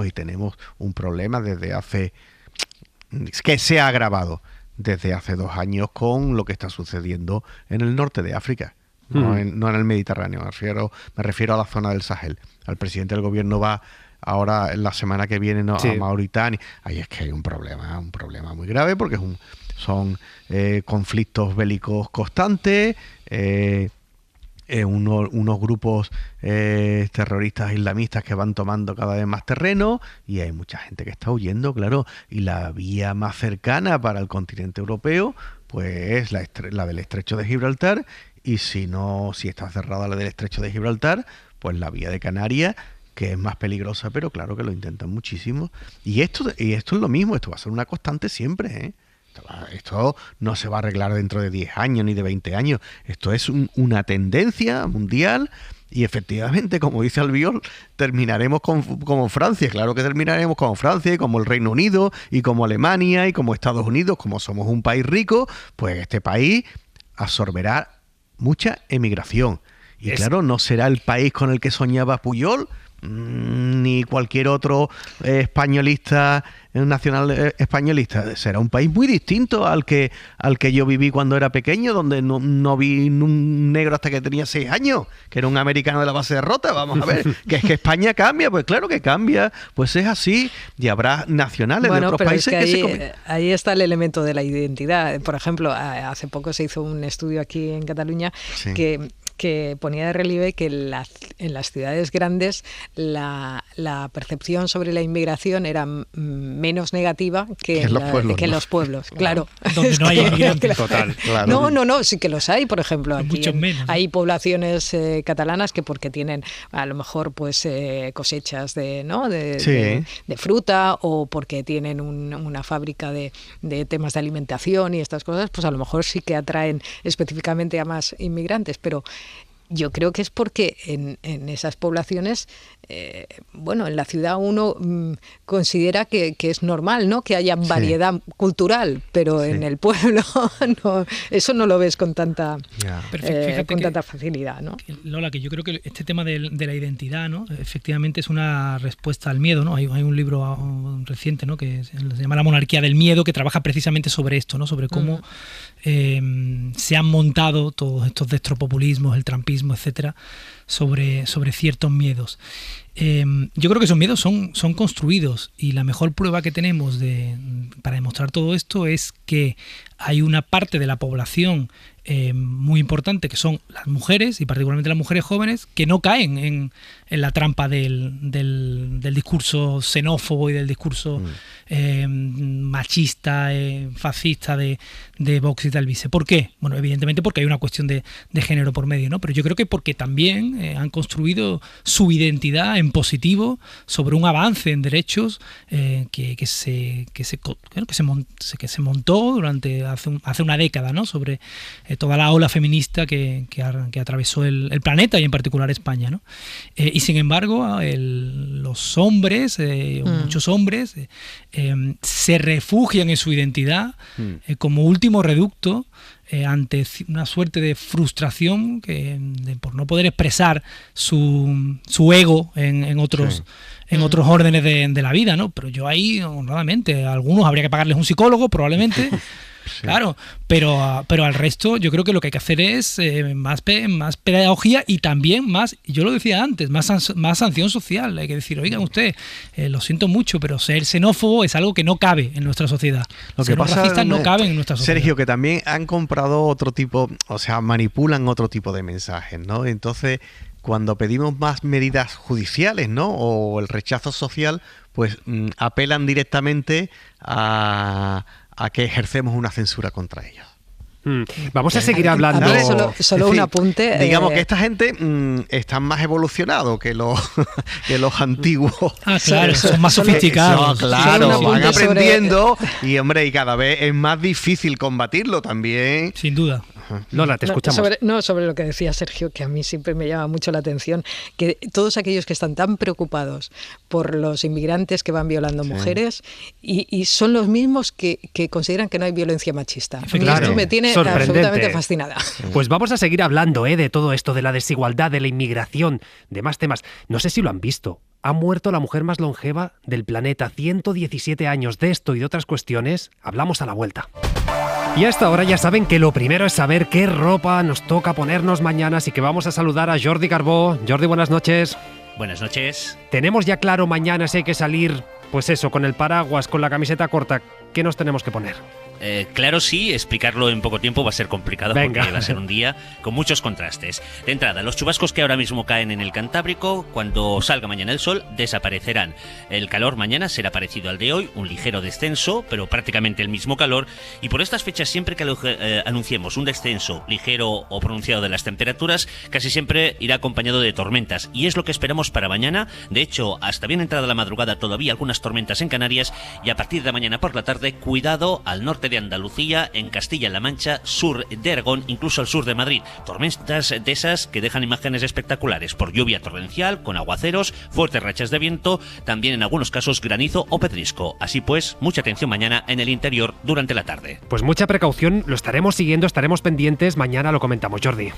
y tenemos un problema que se ha agravado desde hace 2 años con lo que está sucediendo en el norte de África, no en el Mediterráneo, me refiero a la zona del Sahel. El presidente del gobierno va ahora la semana que viene Sí. a Mauritania. Ahí es que hay un problema muy grave, porque son conflictos bélicos constantes, unos grupos terroristas islamistas que van tomando cada vez más terreno, y hay mucha gente que está huyendo, claro, y la vía más cercana para el continente europeo pues es la del Estrecho de Gibraltar, y si está cerrada la del Estrecho de Gibraltar, pues la vía de Canarias, que es más peligrosa, pero claro que lo intentan muchísimo. Y esto es lo mismo, esto va a ser una constante siempre, ¿eh? Esto no se va a arreglar dentro de 10 años ni de 20 años. Esto es una tendencia mundial, y efectivamente, como dice Albiol, terminaremos como Francia. Claro que terminaremos como Francia, y como el Reino Unido, y como Alemania, y como Estados Unidos. Como somos un país rico, pues este país absorberá mucha emigración. Y claro, no será el país con el que soñaba Pujol, ni cualquier otro españolista, nacional españolista. Será un país muy distinto al que yo viví cuando era pequeño, donde no vi un negro hasta que tenía 6 años, que era un americano de la base de Rota. Vamos a ver, que es que España cambia, pues claro que cambia, pues es así, y habrá nacionales de otros países ahí está el elemento de la identidad. Por ejemplo, hace poco se hizo un estudio aquí en Cataluña que ponía de relieve que en las ciudades grandes la percepción sobre la inmigración era menos negativa que en los pueblos. Claro. Donde no hay inmigrantes. Total. Claro. No, sí que los hay. Por ejemplo, aquí hay poblaciones catalanas que porque tienen a lo mejor pues cosechas de fruta, o porque tienen una fábrica de temas de alimentación y estas cosas, pues a lo mejor sí que atraen específicamente a más inmigrantes, pero yo creo que es porque en esas poblaciones, en la ciudad uno considera que es normal, ¿no?, que haya variedad cultural, pero en el pueblo eso no lo ves con tanta tanta facilidad, ¿no? Lola, que yo creo que este tema de la identidad, ¿no?, efectivamente es una respuesta al miedo, ¿no? Hay un libro reciente, ¿no?, que se llama La monarquía del miedo, que trabaja precisamente sobre esto, ¿no?, sobre cómo se han montado todos estos destropopulismos, el trumpismo, etcétera, sobre ciertos miedos. Yo creo que esos miedos son construidos, y la mejor prueba que tenemos para demostrar todo esto es que hay una parte de la población muy importante, que son las mujeres, y particularmente las mujeres jóvenes, que no caen en la trampa del discurso xenófobo y del discurso machista, fascista de Vox y tal vice. ¿Por qué? Bueno, evidentemente porque hay una cuestión de género por medio, ¿no? Pero yo creo que porque también han construido su identidad en positivo sobre un avance en derechos que se montó durante hace una década, ¿no?, sobre toda la ola feminista que atravesó el planeta, y en particular España, ¿no? Y sin embargo, los hombres, muchos hombres, se refugian en su identidad como último reducto ante una suerte de frustración por no poder expresar su ego en otros órdenes de la vida, ¿no? Pero yo ahí, honradamente, a algunos habría que pagarles un psicólogo, probablemente. Claro, pero al resto yo creo que lo que hay que hacer es más pedagogía, y también más, yo lo decía antes, más sanción social. Hay que decir, oigan usted, lo siento mucho, pero ser xenófobo es algo que no cabe en nuestra sociedad. Lo que pasa, racistas no caben en nuestra sociedad. Sergio, que también han comprado otro tipo, o sea, manipulan otro tipo de mensajes, ¿no? Entonces, cuando pedimos más medidas judiciales, ¿no?, o el rechazo social, pues apelan directamente a que ejercemos una censura contra ellos. Vamos a seguir hablando. Solo un apunte. Digamos que esta gente están más evolucionados que los antiguos. Ah, claro, son más sofisticados. Claro, van aprendiendo y, hombre, y cada vez es más difícil combatirlo también. Sin duda. Lola, te escuchamos. Sobre lo que decía Sergio, que a mí siempre me llama mucho la atención, que todos aquellos que están tan preocupados por los inmigrantes que van violando mujeres, y son los mismos que consideran que no hay violencia machista. Claro, esto me tiene absolutamente fascinada. Pues vamos a seguir hablando de todo esto, de la desigualdad, de la inmigración, de más temas. No sé si lo han visto. Ha muerto la mujer más longeva del planeta, 117 años. De esto y de otras cuestiones hablamos a la vuelta. Y a esta hora ya saben que lo primero es saber qué ropa nos toca ponernos mañana, así que vamos a saludar a Jordi Carbó. Jordi, buenas noches. Buenas noches. Tenemos ya claro mañana si hay que salir, pues eso, con el paraguas, con la camiseta corta. ¿Qué nos tenemos que poner? Claro, sí, explicarlo en poco tiempo va a ser complicado. Venga. Porque va a ser un día con muchos contrastes. De entrada, los chubascos que ahora mismo caen en el Cantábrico, cuando salga mañana el sol, desaparecerán. El calor mañana será parecido al de hoy, un ligero descenso, pero prácticamente el mismo calor. Y por estas fechas, siempre que anunciemos un descenso ligero o pronunciado de las temperaturas, casi siempre irá acompañado de tormentas. Y es lo que esperamos para mañana. De hecho, hasta bien entrada la madrugada todavía algunas tormentas en Canarias, y a partir de mañana por la tarde, cuidado al norte de Andalucía, en Castilla-La Mancha, sur de Aragón, incluso al sur de Madrid. Tormentas de esas que dejan imágenes espectaculares por lluvia torrencial, con aguaceros, fuertes rachas de viento, también en algunos casos granizo o pedrisco. Así pues, mucha atención mañana en el interior durante la tarde. Pues mucha precaución, lo estaremos siguiendo, estaremos pendientes. Mañana lo comentamos, Jordi.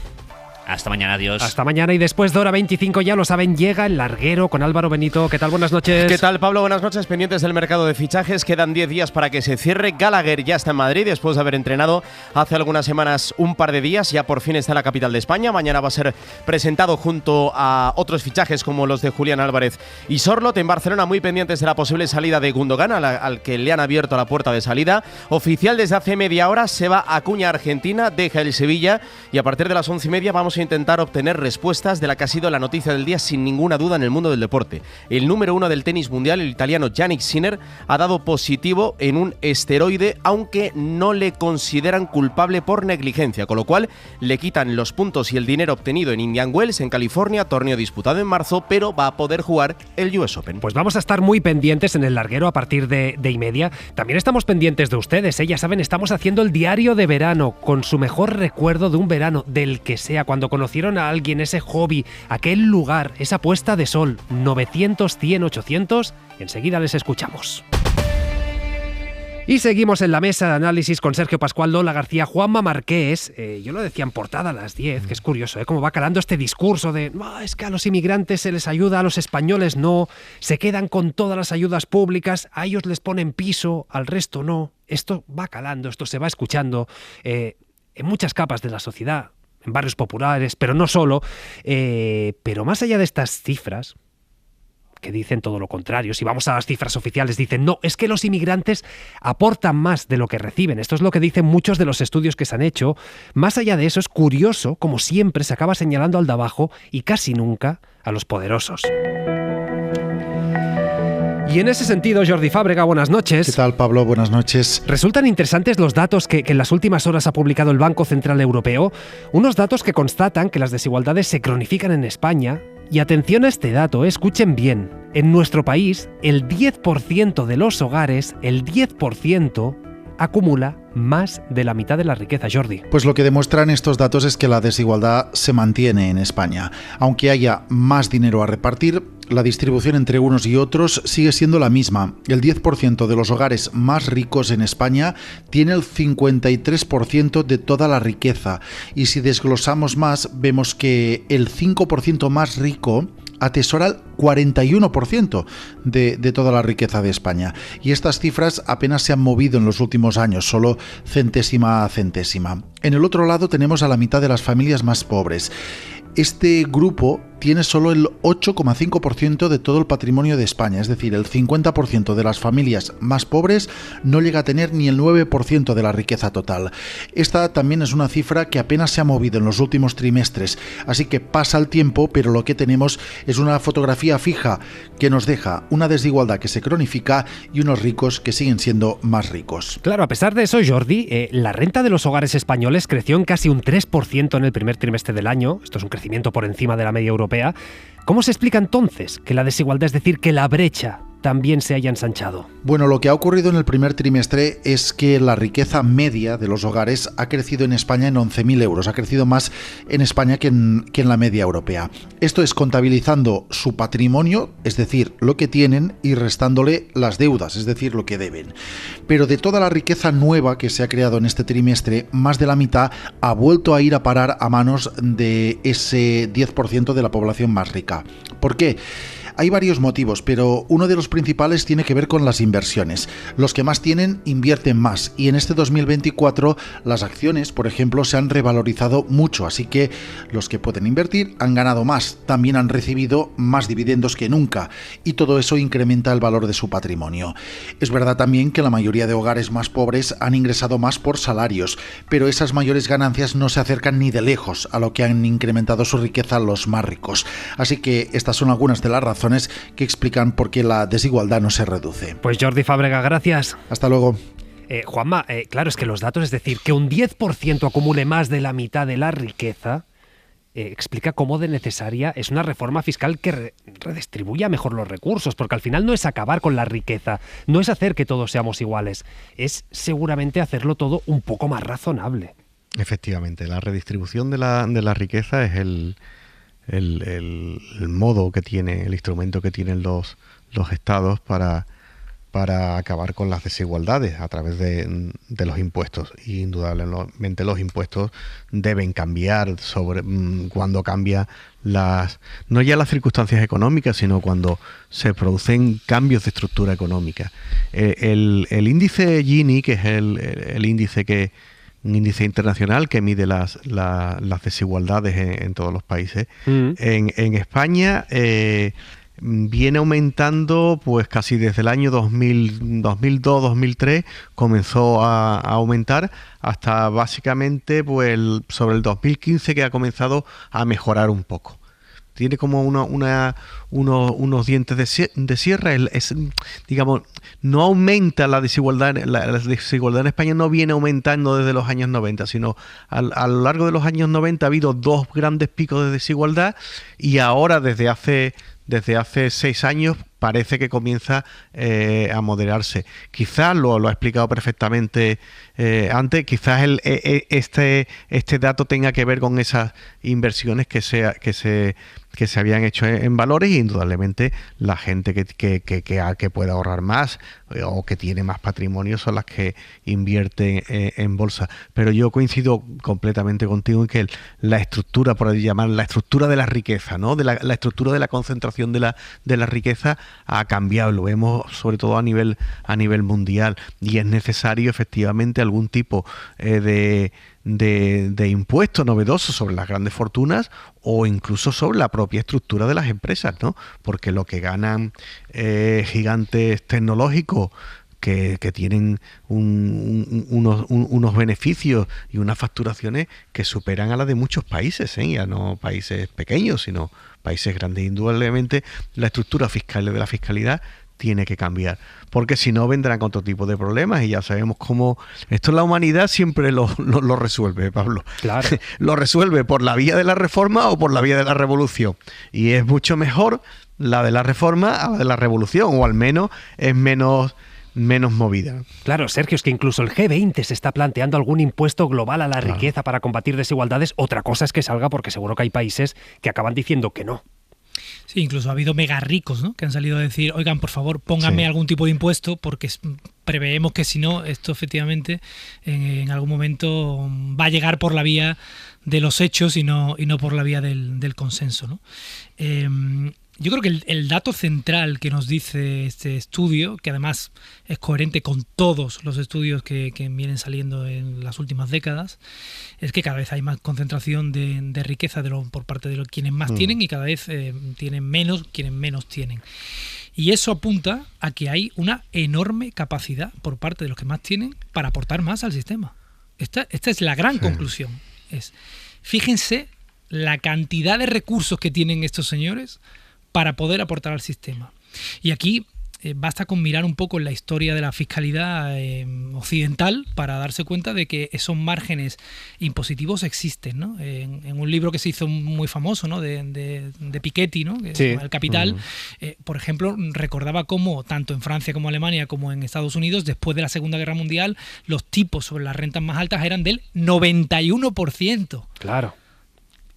Hasta mañana, adiós. Hasta mañana, y después de hora 25, ya lo saben, llega el larguero con Álvaro Benito. ¿Qué tal? Buenas noches. ¿Qué tal, Pablo? Buenas noches. Pendientes del mercado de fichajes. Quedan 10 días para que se cierre. Gallagher ya está en Madrid después de haber entrenado hace algunas semanas un par de días. Ya por fin está en la capital de España. Mañana va a ser presentado junto a otros fichajes como los de Julián Álvarez y Sorloth. En Barcelona, muy pendientes de la posible salida de Gundogan, al que le han abierto la puerta de salida. Oficial desde hace media hora, se va a Acuña, Argentina, deja el Sevilla, y a partir de las 11:30 vamos a intentar obtener respuestas de la que ha sido la noticia del día sin ninguna duda en el mundo del deporte. El número 1 del tenis mundial, el italiano Jannik Sinner, ha dado positivo en un esteroide, aunque no le consideran culpable por negligencia, con lo cual le quitan los puntos y el dinero obtenido en Indian Wells, en California, torneo disputado en marzo, pero va a poder jugar el US Open. Pues vamos a estar muy pendientes en el larguero a partir de 1:30. También estamos pendientes de ustedes, ya saben, estamos haciendo el diario de verano con su mejor recuerdo de un verano, del que sea, cuando conocieron a alguien, ese hobby, aquel lugar, esa puesta de sol. 900, 100, 800. Enseguida les escuchamos. Y seguimos en la mesa de análisis con Sergio Pascual, Lola García, Juanma Marqués. Yo lo decía en portada a las 10, que es curioso, cómo va calando este discurso de es que a los inmigrantes se les ayuda, a los españoles no, se quedan con todas las ayudas públicas, a ellos les ponen piso, al resto no. Esto va calando, esto se va escuchando en muchas capas de la sociedad, en barrios populares, pero no solo. Pero más allá de estas cifras, que dicen todo lo contrario, si vamos a las cifras oficiales, dicen no, es que los inmigrantes aportan más de lo que reciben. Esto es lo que dicen muchos de los estudios que se han hecho. Más allá de eso, es curioso, como siempre, se acaba señalando al de abajo y casi nunca a los poderosos. Y en ese sentido, Jordi Fábrega, buenas noches. ¿Qué tal, Pablo? Buenas noches. Resultan interesantes los datos que en las últimas horas ha publicado el Banco Central Europeo, unos datos que constatan que las desigualdades se cronifican en España. Y atención a este dato, escuchen bien. En nuestro país, el 10% de los hogares, el 10%, acumula más de la mitad de la riqueza, Jordi. Pues lo que demuestran estos datos es que la desigualdad se mantiene en España. Aunque haya más dinero a repartir, la distribución entre unos y otros sigue siendo la misma. El 10% de los hogares más ricos en España tiene el 53% de toda la riqueza. Y si desglosamos más, vemos que el 5% más rico atesora el 41% de toda la riqueza de España. Y estas cifras apenas se han movido en los últimos años, solo centésima a centésima. En el otro lado tenemos a la mitad de las familias más pobres. Este grupo tiene solo el 8,5% de todo el patrimonio de España, es decir, el 50% de las familias más pobres no llega a tener ni el 9% de la riqueza total. Esta también es una cifra que apenas se ha movido en los últimos trimestres, así que pasa el tiempo, pero lo que tenemos es una fotografía fija que nos deja una desigualdad que se cronifica y unos ricos que siguen siendo más ricos. Claro, a pesar de eso, Jordi, la renta de los hogares españoles creció en casi un 3% en el primer trimestre del año. Esto es un crecimiento por encima de la media europea. ¿Cómo se explica entonces que la desigualdad, es decir, que la brecha, también se haya ensanchado? Bueno, lo que ha ocurrido en el primer trimestre es que la riqueza media de los hogares ha crecido en España en 11.000 euros. Ha crecido más en España que en la media europea. Esto es contabilizando su patrimonio, es decir, lo que tienen, y restándole las deudas, es decir, lo que deben. Pero de toda la riqueza nueva que se ha creado en este trimestre, más de la mitad ha vuelto a ir a parar a manos de ese 10% de la población más rica. ¿Por qué? Hay varios motivos, pero uno de los principales tiene que ver con las inversiones. Los que más tienen invierten más y en este 2024 las acciones, por ejemplo, se han revalorizado mucho, así que los que pueden invertir han ganado más, también han recibido más dividendos que nunca y todo eso incrementa el valor de su patrimonio. Es verdad también que la mayoría de hogares más pobres han ingresado más por salarios, pero esas mayores ganancias no se acercan ni de lejos a lo que han incrementado su riqueza los más ricos. Así que estas son algunas de las razones que explican por qué la desigualdad no se reduce. Pues Jordi Fábrega, gracias. Hasta luego. Juanma, claro, es que los datos, es decir, que un 10% acumule más de la mitad de la riqueza, explica cómo de necesaria es una reforma fiscal que redistribuya mejor los recursos, porque al final no es acabar con la riqueza, no es hacer que todos seamos iguales, es seguramente hacerlo todo un poco más razonable. Efectivamente, la redistribución de la riqueza es el modo que tiene, el instrumento que tienen los estados para acabar con las desigualdades a través de los impuestos. Y indudablemente los impuestos deben cambiar cuando cambia no ya las circunstancias económicas, sino cuando se producen cambios de estructura económica. El índice Gini, que es un índice internacional que mide las desigualdades en todos los países, en España viene aumentando pues casi desde el año 2002-2003 comenzó a aumentar hasta básicamente pues sobre el 2015 que ha comenzado a mejorar un poco. Tiene como unos dientes de sierra. Digamos, no aumenta la desigualdad. La desigualdad en España no viene aumentando desde los años 90, sino a lo largo de los años 90 ha habido dos grandes picos de desigualdad y ahora desde hace 6 años parece que comienza a moderarse. Quizás lo ha explicado perfectamente antes, quizás este dato tenga que ver con esas inversiones que se habían hecho en valores y indudablemente la gente que puede ahorrar más o que tiene más patrimonio son las que invierten en bolsa. Pero yo coincido completamente contigo en que la estructura, por llamar la estructura de la riqueza, ¿no? La estructura de la concentración de la riqueza ha cambiado, lo vemos sobre todo a nivel mundial y es necesario efectivamente algún tipo de impuesto novedoso sobre las grandes fortunas o incluso sobre la propia estructura de las empresas, ¿no? Porque lo que ganan gigantes tecnológicos que tienen unos beneficios y unas facturaciones que superan a las de muchos países, ya no países pequeños, sino países grandes. Indudablemente la estructura fiscal de la fiscalidad tiene que cambiar, porque si no vendrán con otro tipo de problemas y ya sabemos cómo esto la humanidad siempre lo resuelve, Pablo. Claro. Lo resuelve por la vía de la reforma o por la vía de la revolución y es mucho mejor la de la reforma a la de la revolución, o al menos es menos movida. Claro, Sergio, es que incluso el G20 se está planteando algún impuesto global a la riqueza para combatir desigualdades. Otra cosa es que salga, porque seguro que hay países que acaban diciendo que no. Sí, incluso ha habido mega ricos, ¿no?, que han salido a decir, oigan, por favor, pónganme algún tipo de impuesto porque preveemos que si no, esto efectivamente en algún momento va a llegar por la vía de los hechos y no por la vía del consenso, ¿no? Yo creo que el dato central que nos dice este estudio, que además es coherente con todos los estudios que vienen saliendo en las últimas décadas, es que cada vez hay más concentración de riqueza por parte de quienes más tienen y cada vez tienen menos quienes menos tienen. Y eso apunta a que hay una enorme capacidad por parte de los que más tienen para aportar más al sistema. Esta es la gran conclusión. Fíjense la cantidad de recursos que tienen estos señores para poder aportar al sistema. Y aquí basta con mirar un poco en la historia de la fiscalidad occidental para darse cuenta de que esos márgenes impositivos existen, ¿no? En un libro que se hizo muy famoso, ¿no?, de Piketty, ¿no?, El Capital, por ejemplo, recordaba cómo tanto en Francia como Alemania como en Estados Unidos, después de la Segunda Guerra Mundial, los tipos sobre las rentas más altas eran del 91%. Claro.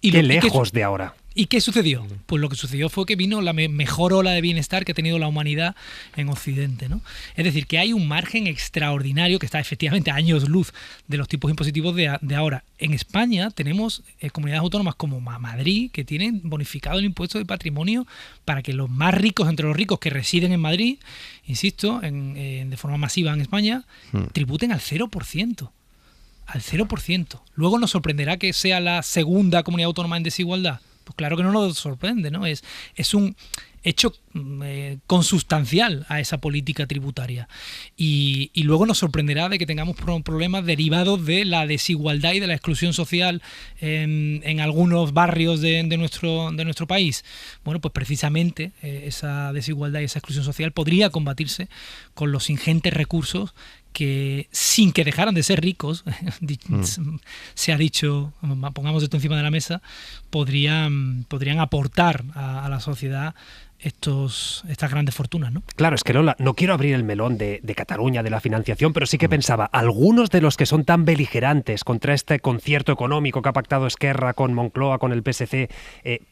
Qué lejos de ahora. ¿Y qué sucedió? Pues lo que sucedió fue que vino la mejor ola de bienestar que ha tenido la humanidad en Occidente, ¿no? Es decir, que hay un margen extraordinario que está efectivamente a años luz de los tipos impositivos de ahora. En España tenemos comunidades autónomas como Madrid que tienen bonificado el impuesto de patrimonio para que los más ricos entre los ricos que residen en Madrid, insisto, de forma masiva en España, tributen al 0%. Al 0%. Luego nos sorprenderá que sea la segunda comunidad autónoma en desigualdad. Pues claro que no nos sorprende, ¿no? Es un hecho consustancial a esa política tributaria. Y luego nos sorprenderá de que tengamos problemas derivados de la desigualdad y de la exclusión social en algunos barrios de nuestro país. Bueno, pues precisamente esa desigualdad y esa exclusión social podría combatirse con los ingentes recursos que, sin que dejaran de ser ricos, se ha dicho, pongamos esto encima de la mesa, podrían aportar a la sociedad estas grandes fortunas, ¿no? Claro, es que Lola, no quiero abrir el melón de Cataluña, de la financiación, pero sí que pensaba, algunos de los que son tan beligerantes contra este concierto económico que ha pactado Esquerra con Moncloa, con el PSC,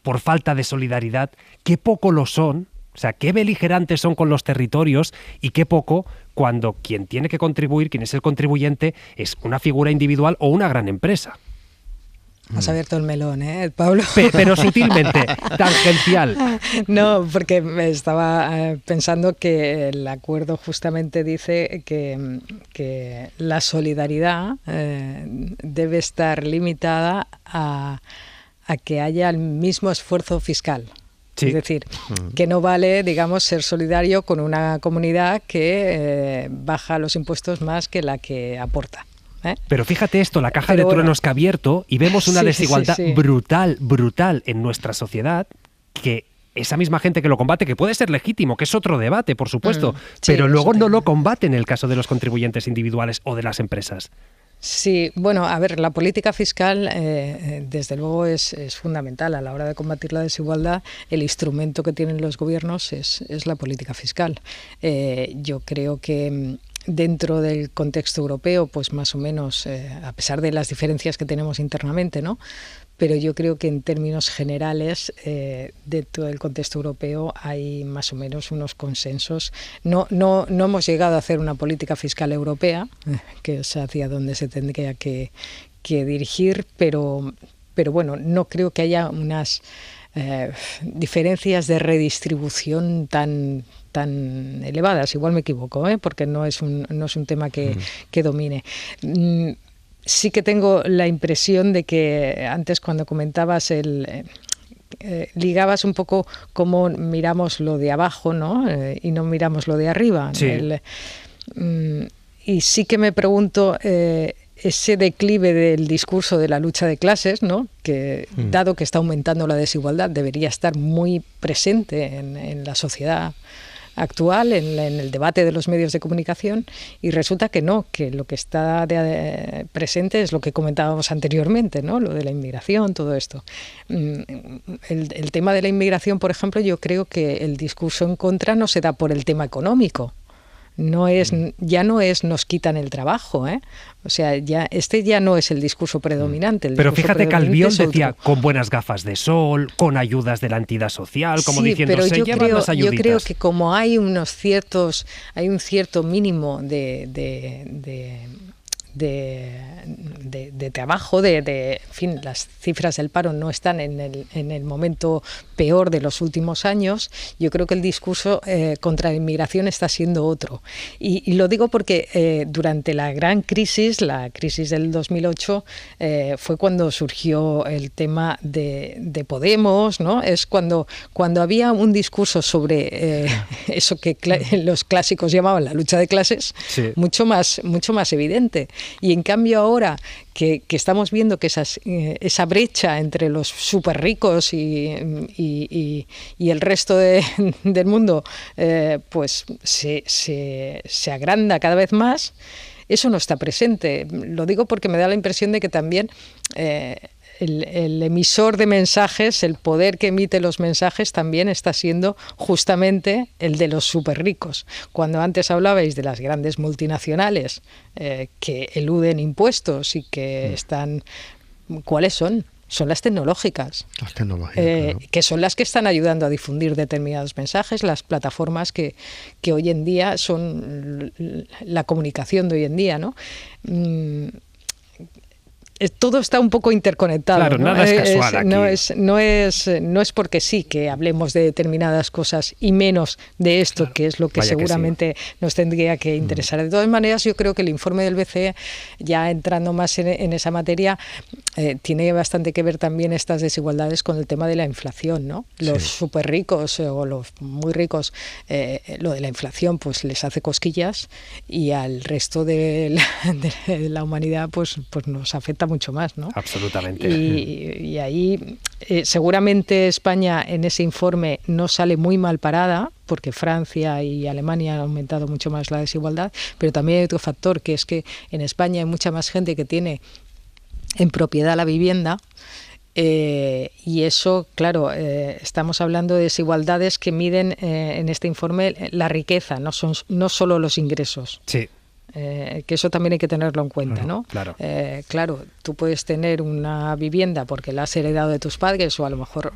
por falta de solidaridad, qué poco lo son. O sea, qué beligerantes son con los territorios y qué poco cuando quien tiene que contribuir, quien es el contribuyente, es una figura individual o una gran empresa. Has abierto el melón, Pablo? Pero sutilmente, tangencial. No, porque me estaba pensando que el acuerdo justamente dice que la solidaridad debe estar limitada a que haya el mismo esfuerzo fiscal. Sí. Es decir, que no vale, digamos, ser solidario con una comunidad que baja los impuestos más que la que aporta. Pero fíjate esto, la caja de truenos que ha abierto y vemos una desigualdad brutal en nuestra sociedad, que esa misma gente que lo combate, que puede ser legítimo, que es otro debate, por supuesto, pero luego no lo combate en el caso de los contribuyentes individuales o de las empresas. Sí, bueno, a ver, la política fiscal desde luego es fundamental a la hora de combatir la desigualdad. El instrumento que tienen los gobiernos es la política fiscal. Yo creo que dentro del contexto europeo, pues más o menos, a pesar de las diferencias que tenemos internamente, ¿no? Pero yo creo que en términos generales, dentro del contexto europeo hay más o menos unos consensos. No hemos llegado a hacer una política fiscal europea, que es hacia donde se tendría que dirigir, pero bueno, no creo que haya unas diferencias de redistribución tan elevadas. Igual me equivoco, porque no es un tema que domine. Sí que tengo la impresión de que antes, cuando comentabas ligabas un poco cómo miramos lo de abajo, ¿no? Y no miramos lo de arriba. Sí. Y sí que me pregunto ese declive del discurso de la lucha de clases, ¿no? Que dado que está aumentando la desigualdad, debería estar muy presente en la sociedad actual, en el debate de los medios de comunicación, y resulta que no, que lo que está presente es lo que comentábamos anteriormente, ¿no? Lo de la inmigración, todo esto. El tema de la inmigración, por ejemplo, yo creo que el discurso en contra no se da por el tema económico. Ya no es nos quitan el trabajo, O sea, ya no es el discurso predominante. Pero fíjate que Albiol decía con buenas gafas de sol, con ayudas de la entidad social, como diciendo, pero se llevan las ayuditas. Yo creo que como hay un cierto mínimo de trabajo, en fin, las cifras del paro no están en el momento peor de los últimos años. Yo creo que el discurso contra la inmigración está siendo otro. Y lo digo porque durante la gran crisis, la crisis del 2008, fue cuando surgió el tema de Podemos, ¿no? Es cuando había un discurso sobre eso que los clásicos llamaban la lucha de clases, sí, mucho más evidente. Y en cambio ahora que estamos viendo que esa brecha entre los súper ricos y el resto del mundo pues se agranda cada vez más, eso no está presente. Lo digo porque me da la impresión de que también el emisor de mensajes, el poder que emite los mensajes, también está siendo justamente el de los súper ricos. Cuando antes hablabais de las grandes multinacionales que eluden impuestos y que están... ¿Cuáles son? son las tecnológicas. Las tecnológicas, claro. Que son las que están ayudando a difundir determinados mensajes, las plataformas que hoy en día son la comunicación de hoy en día, ¿no? Todo está un poco interconectado. Claro, ¿no? Nada es casual aquí. No es porque sí que hablemos de determinadas cosas y menos de esto, claro, que es lo que seguramente sí nos tendría que interesar. De todas maneras, yo creo que el informe del BCE, ya entrando más en esa materia, tiene bastante que ver también estas desigualdades con el tema de la inflación, ¿no? Los súper ricos o los muy ricos, lo de la inflación pues les hace cosquillas, y al resto de la humanidad pues nos afecta mucho más, ¿no? Absolutamente. Y ahí seguramente España en ese informe no sale muy mal parada, porque Francia y Alemania han aumentado mucho más la desigualdad, pero también hay otro factor, que es que en España hay mucha más gente que tiene en propiedad la vivienda, y eso, claro, estamos hablando de desigualdades que miden en este informe la riqueza, no solo los ingresos. Sí. Que eso también hay que tenerlo en cuenta, ¿no? Claro. Claro, tú puedes tener una vivienda porque la has heredado de tus padres, o a lo mejor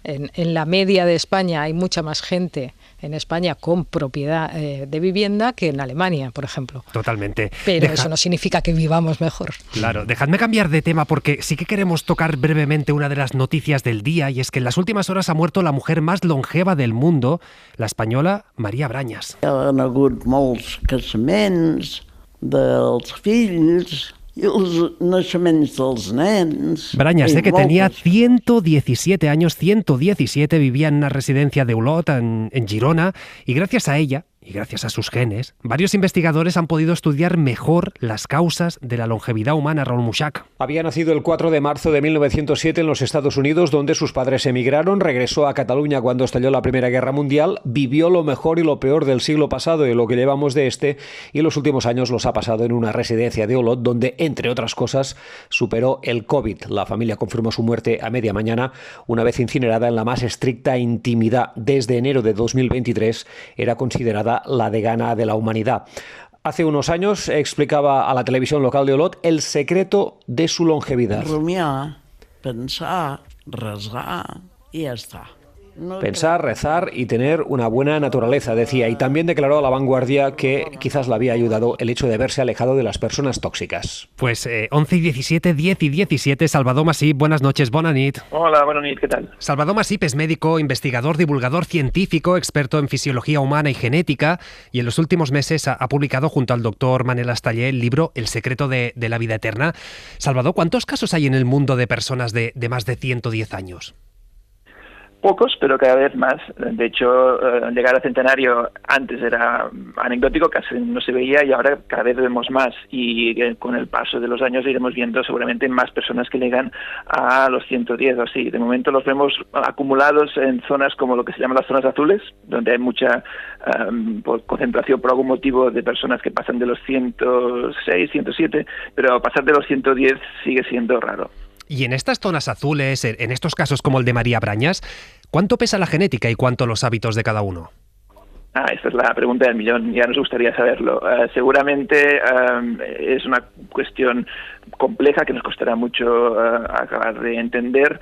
en la media de España hay mucha más gente en España con propiedad de vivienda que en Alemania, por ejemplo. Totalmente. Pero eso no significa que vivamos mejor. Claro, dejadme cambiar de tema porque sí que queremos tocar brevemente una de las noticias del día, y es que en las últimas horas ha muerto la mujer más longeva del mundo, la española María Brañas. Han hagut molts casaments dels fills i els naixements dels nens. Brañas, que tenía 117 años, 117, vivía en una residencia de Olot, en Girona, y gracias a ella, y gracias a sus genes, varios investigadores han podido estudiar mejor las causas de la longevidad humana. Raúl Muchac. Había nacido el 4 de marzo de 1907 en los Estados Unidos, donde sus padres emigraron, regresó a Cataluña cuando estalló la Primera Guerra Mundial, vivió lo mejor y lo peor del siglo pasado y lo que llevamos de este, y los últimos años los ha pasado en una residencia de Olot, donde, entre otras cosas, superó el COVID. La familia confirmó su muerte a media mañana, una vez incinerada en la más estricta intimidad. Desde enero de 2023 era considerada la degana de la humanidad. Hace unos años explicaba a la televisión local de Olot el secreto de su longevidad. Rumiar, pensar, rezar y ya está. Pensar, rezar y tener una buena naturaleza, decía, y también declaró a La Vanguardia que quizás le había ayudado el hecho de haberse alejado de las personas tóxicas. Pues 11 y 17, 10 y 17, Salvador Masip, buenas noches, bona nit. Hola, buenas noches, ¿qué tal? Salvador Masip es médico, investigador, divulgador científico, experto en fisiología humana y genética, y en los últimos meses ha publicado junto al doctor Manel Estallé el libro El secreto de la vida eterna. Salvador, ¿cuántos casos hay en el mundo de personas de más de 110 años? Pocos, pero cada vez más. De hecho, llegar al centenario antes era anecdótico, casi no se veía, y ahora cada vez vemos más. Y con el paso de los años iremos viendo seguramente más personas que llegan a los 110 o así. De momento los vemos acumulados en zonas como lo que se llaman las zonas azules, donde hay mucha concentración por algún motivo de personas que pasan de los 106, 107, pero pasar de los 110 sigue siendo raro. Y en estas zonas azules, en estos casos como el de María Brañas, ¿cuánto pesa la genética y cuánto los hábitos de cada uno? Esta es la pregunta del millón, ya nos gustaría saberlo. Seguramente es una cuestión compleja que nos costará mucho acabar de entender.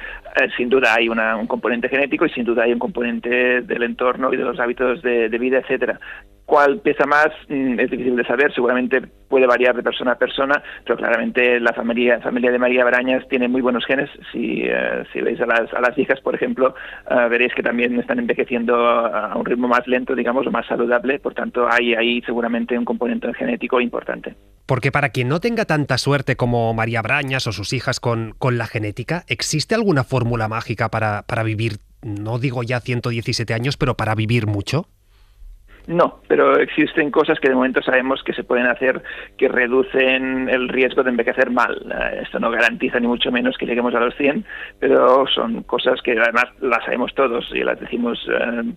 Sin duda hay un componente genético y sin duda hay un componente del entorno y de los hábitos de vida, etcétera. ¿Cuál pesa más? Es difícil de saber, seguramente puede variar de persona a persona, pero claramente la familia de María Brañas tiene muy buenos genes. Si veis a las hijas, por ejemplo, veréis que también están envejeciendo a un ritmo más lento, digamos, o más saludable, por tanto hay ahí seguramente un componente genético importante. Porque para quien no tenga tanta suerte como María Brañas o sus hijas con la genética, ¿existe alguna fórmula mágica para vivir, no digo ya 117 años, pero para vivir mucho? No, pero existen cosas que de momento sabemos que se pueden hacer que reducen el riesgo de envejecer mal. Esto no garantiza ni mucho menos que lleguemos a los 100, pero son cosas que además las sabemos todos y las decimos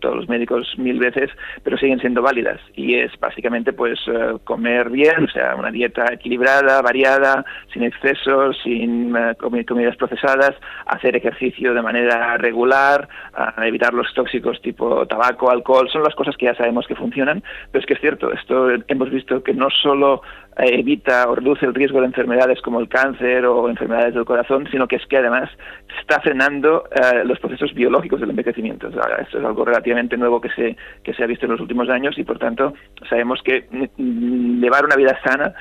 todos los médicos 1000 veces, pero siguen siendo válidas. Y es básicamente pues comer bien, o sea, una dieta equilibrada, variada, sin excesos, sin comidas procesadas, hacer ejercicio de manera regular, evitar los tóxicos tipo tabaco, alcohol, son las cosas que ya sabemos que funcionan, pero es que es cierto, esto hemos visto que no solo evita o reduce el riesgo de enfermedades como el cáncer o enfermedades del corazón, sino que es que además está frenando los procesos biológicos del envejecimiento. O sea, esto es algo relativamente nuevo que se ha visto en los últimos años y por tanto sabemos que llevar una vida sana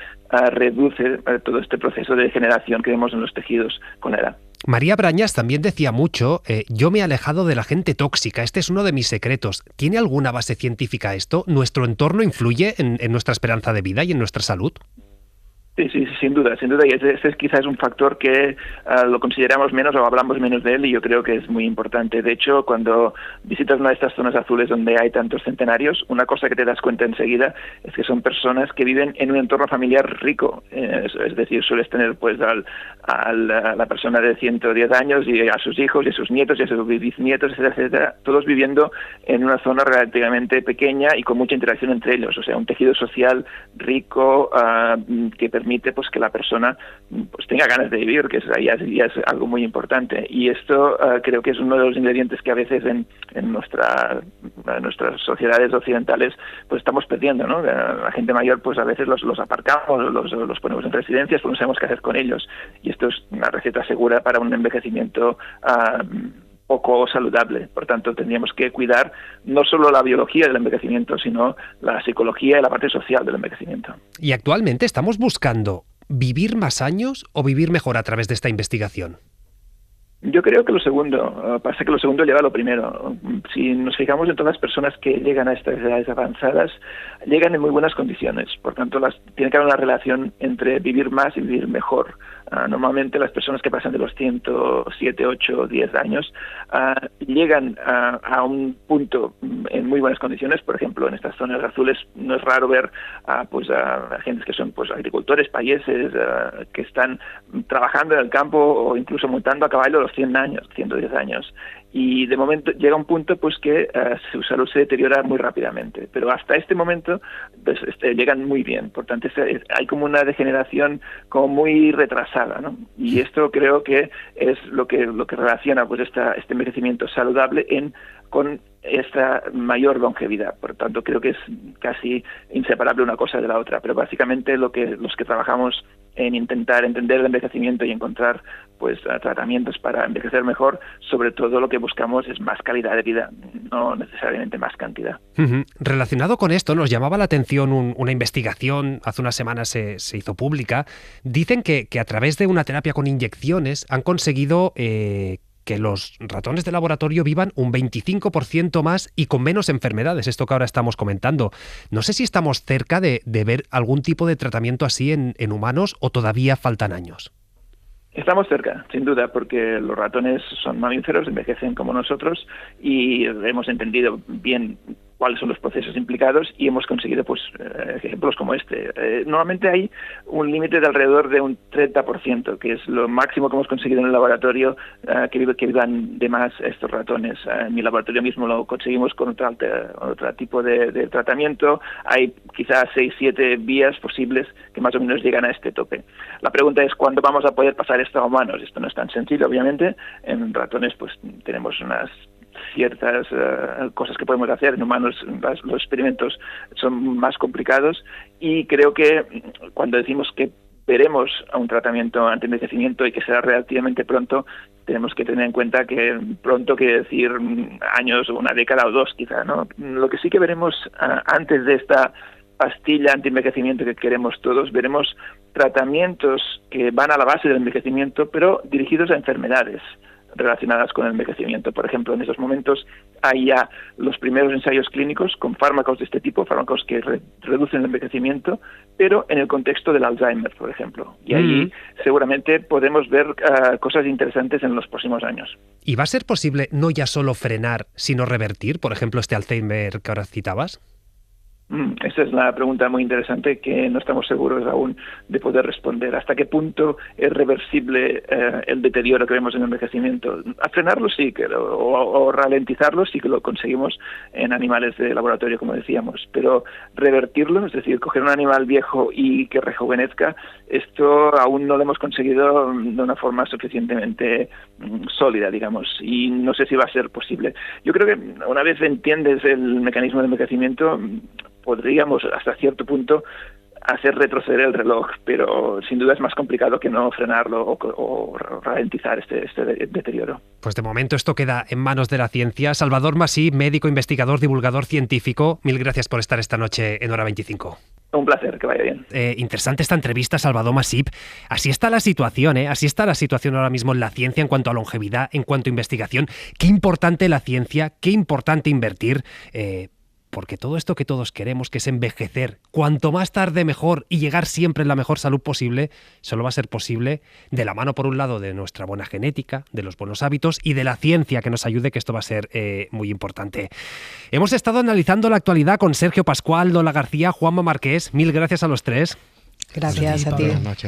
reduce todo este proceso de degeneración que vemos en los tejidos con la edad. María Brañas también decía mucho, yo me he alejado de la gente tóxica, este es uno de mis secretos. ¿Tiene alguna base científica esto? ¿Nuestro entorno influye en nuestra esperanza de vida y en nuestra salud? Sí, sin duda, y ese quizás es un factor que lo consideramos menos o hablamos menos de él y yo creo que es muy importante. De hecho, cuando visitas una de estas zonas azules donde hay tantos centenarios, una cosa que te das cuenta enseguida es que son personas que viven en un entorno familiar rico, es decir, sueles tener pues a la persona de 110 años y a sus hijos y a sus nietos y a sus bisnietos, etcétera, todos viviendo en una zona relativamente pequeña y con mucha interacción entre ellos, o sea, un tejido social rico que permite pues que la persona pues tenga ganas de vivir, que ya es algo muy importante. Y esto creo que es uno de los ingredientes que a veces en nuestras sociedades occidentales pues estamos perdiendo, ¿no? La gente mayor pues a veces los aparcamos, los ponemos en residencias, pues no sabemos qué hacer con ellos. Y esto es una receta segura para un envejecimiento poco saludable. Por tanto, tendríamos que cuidar no solo la biología del envejecimiento, sino la psicología y la parte social del envejecimiento. Y actualmente estamos buscando vivir más años o vivir mejor a través de esta investigación. Yo creo que lo segundo, pasa que lo segundo lleva a lo primero. Si nos fijamos en todas las personas que llegan a estas edades avanzadas, llegan en muy buenas condiciones. Por tanto, tiene que haber una relación entre vivir más y vivir mejor. Normalmente las personas que pasan de los 107, 8, 10 años llegan a un punto en muy buenas condiciones. Por ejemplo, en estas zonas azules no es raro ver a gente que son pues agricultores, payeses, que están trabajando en el campo o incluso montando a caballo a los 100 años, 110 años. Y de momento llega un punto pues que su salud se deteriora muy rápidamente, pero hasta este momento pues llegan muy bien. Por tanto, hay como una degeneración como muy retrasada, ¿no? Y esto creo que es lo que relaciona pues este envejecimiento saludable con esta mayor longevidad. Por tanto, creo que es casi inseparable una cosa de la otra, pero básicamente los que trabajamos en intentar entender el envejecimiento y encontrar pues tratamientos para envejecer mejor, sobre todo lo que buscamos es más calidad de vida, no necesariamente más cantidad. Relacionado con esto, nos llamaba la atención una investigación, hace unas semanas se hizo pública. Dicen que a través de una terapia con inyecciones han conseguido que los ratones de laboratorio vivan un 25% más y con menos enfermedades, esto que ahora estamos comentando. No sé si estamos cerca de ver algún tipo de tratamiento así en humanos o todavía faltan años. Estamos cerca, sin duda, porque los ratones son mamíferos, envejecen como nosotros y hemos entendido bien cuáles son los procesos implicados y hemos conseguido pues ejemplos como este. Normalmente hay un límite de alrededor de un 30%, que es lo máximo que hemos conseguido en el laboratorio que vivan de más estos ratones. En mi laboratorio mismo lo conseguimos con otro tipo de tratamiento. Hay quizás 6-7 vías posibles que más o menos llegan a este tope. La pregunta es cuándo vamos a poder pasar esto a humanos. Esto no es tan sencillo, obviamente. En ratones pues tenemos unas ciertas cosas que podemos hacer. En humanos los experimentos son más complicados y creo que cuando decimos que veremos a un tratamiento anti-envejecimiento y que será relativamente pronto, tenemos que tener en cuenta que pronto quiere decir años o una década o dos quizá, ¿no? Lo que sí que veremos antes de esta pastilla anti-envejecimiento que queremos todos, veremos tratamientos que van a la base del envejecimiento pero dirigidos a enfermedades relacionadas con el envejecimiento. Por ejemplo, en estos momentos hay ya los primeros ensayos clínicos con fármacos de este tipo, fármacos que reducen el envejecimiento, pero en el contexto del Alzheimer, por ejemplo. Y ahí seguramente podemos ver cosas interesantes en los próximos años. ¿Y va a ser posible no ya solo frenar, sino revertir, por ejemplo, este Alzheimer que ahora citabas? Esa es la pregunta muy interesante que no estamos seguros aún de poder responder. ¿Hasta qué punto es reversible el deterioro que vemos en el envejecimiento? A frenarlo sí, o ralentizarlo sí que lo conseguimos en animales de laboratorio, como decíamos, pero revertirlo, es decir, coger un animal viejo y que rejuvenezca, esto aún no lo hemos conseguido de una forma suficientemente sólida, digamos, y no sé si va a ser posible. Yo creo que una vez entiendes el mecanismo del envejecimiento, podríamos hasta cierto punto hacer retroceder el reloj, pero sin duda es más complicado que no frenarlo o ralentizar este deterioro. Pues de momento esto queda en manos de la ciencia. Salvador Masip, médico, investigador, divulgador científico, mil gracias por estar esta noche en Hora 25. Un placer, que vaya bien. Interesante esta entrevista, Salvador Masip. Así está la situación, Así está la situación ahora mismo en la ciencia en cuanto a longevidad, en cuanto a investigación. Qué importante la ciencia, qué importante invertir, porque todo esto que todos queremos, que es envejecer, cuanto más tarde mejor y llegar siempre en la mejor salud posible, solo va a ser posible de la mano, por un lado, de nuestra buena genética, de los buenos hábitos y de la ciencia que nos ayude, que esto va a ser muy importante. Hemos estado analizando la actualidad con Sergio Pascual, Lola García, Juanma Marqués. Mil gracias a los tres. Gracias a ti.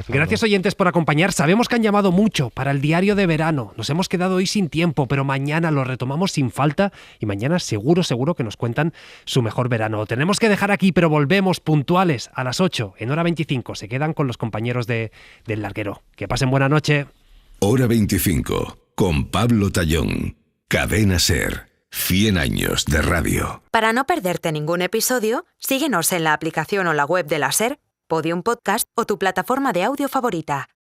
Gracias, oyentes, por acompañar. Sabemos que han llamado mucho para el diario de verano. Nos hemos quedado hoy sin tiempo, pero mañana lo retomamos sin falta y mañana seguro que nos cuentan su mejor verano. Tenemos que dejar aquí, pero volvemos puntuales a las 8 en Hora 25. Se quedan con los compañeros del Larguero. Que pasen buena noche. Hora 25 con Pablo Tallón. Cadena SER. 100 años de radio. Para no perderte ningún episodio, síguenos en la aplicación o la web de la SER, Podium Podcast o tu plataforma de audio favorita.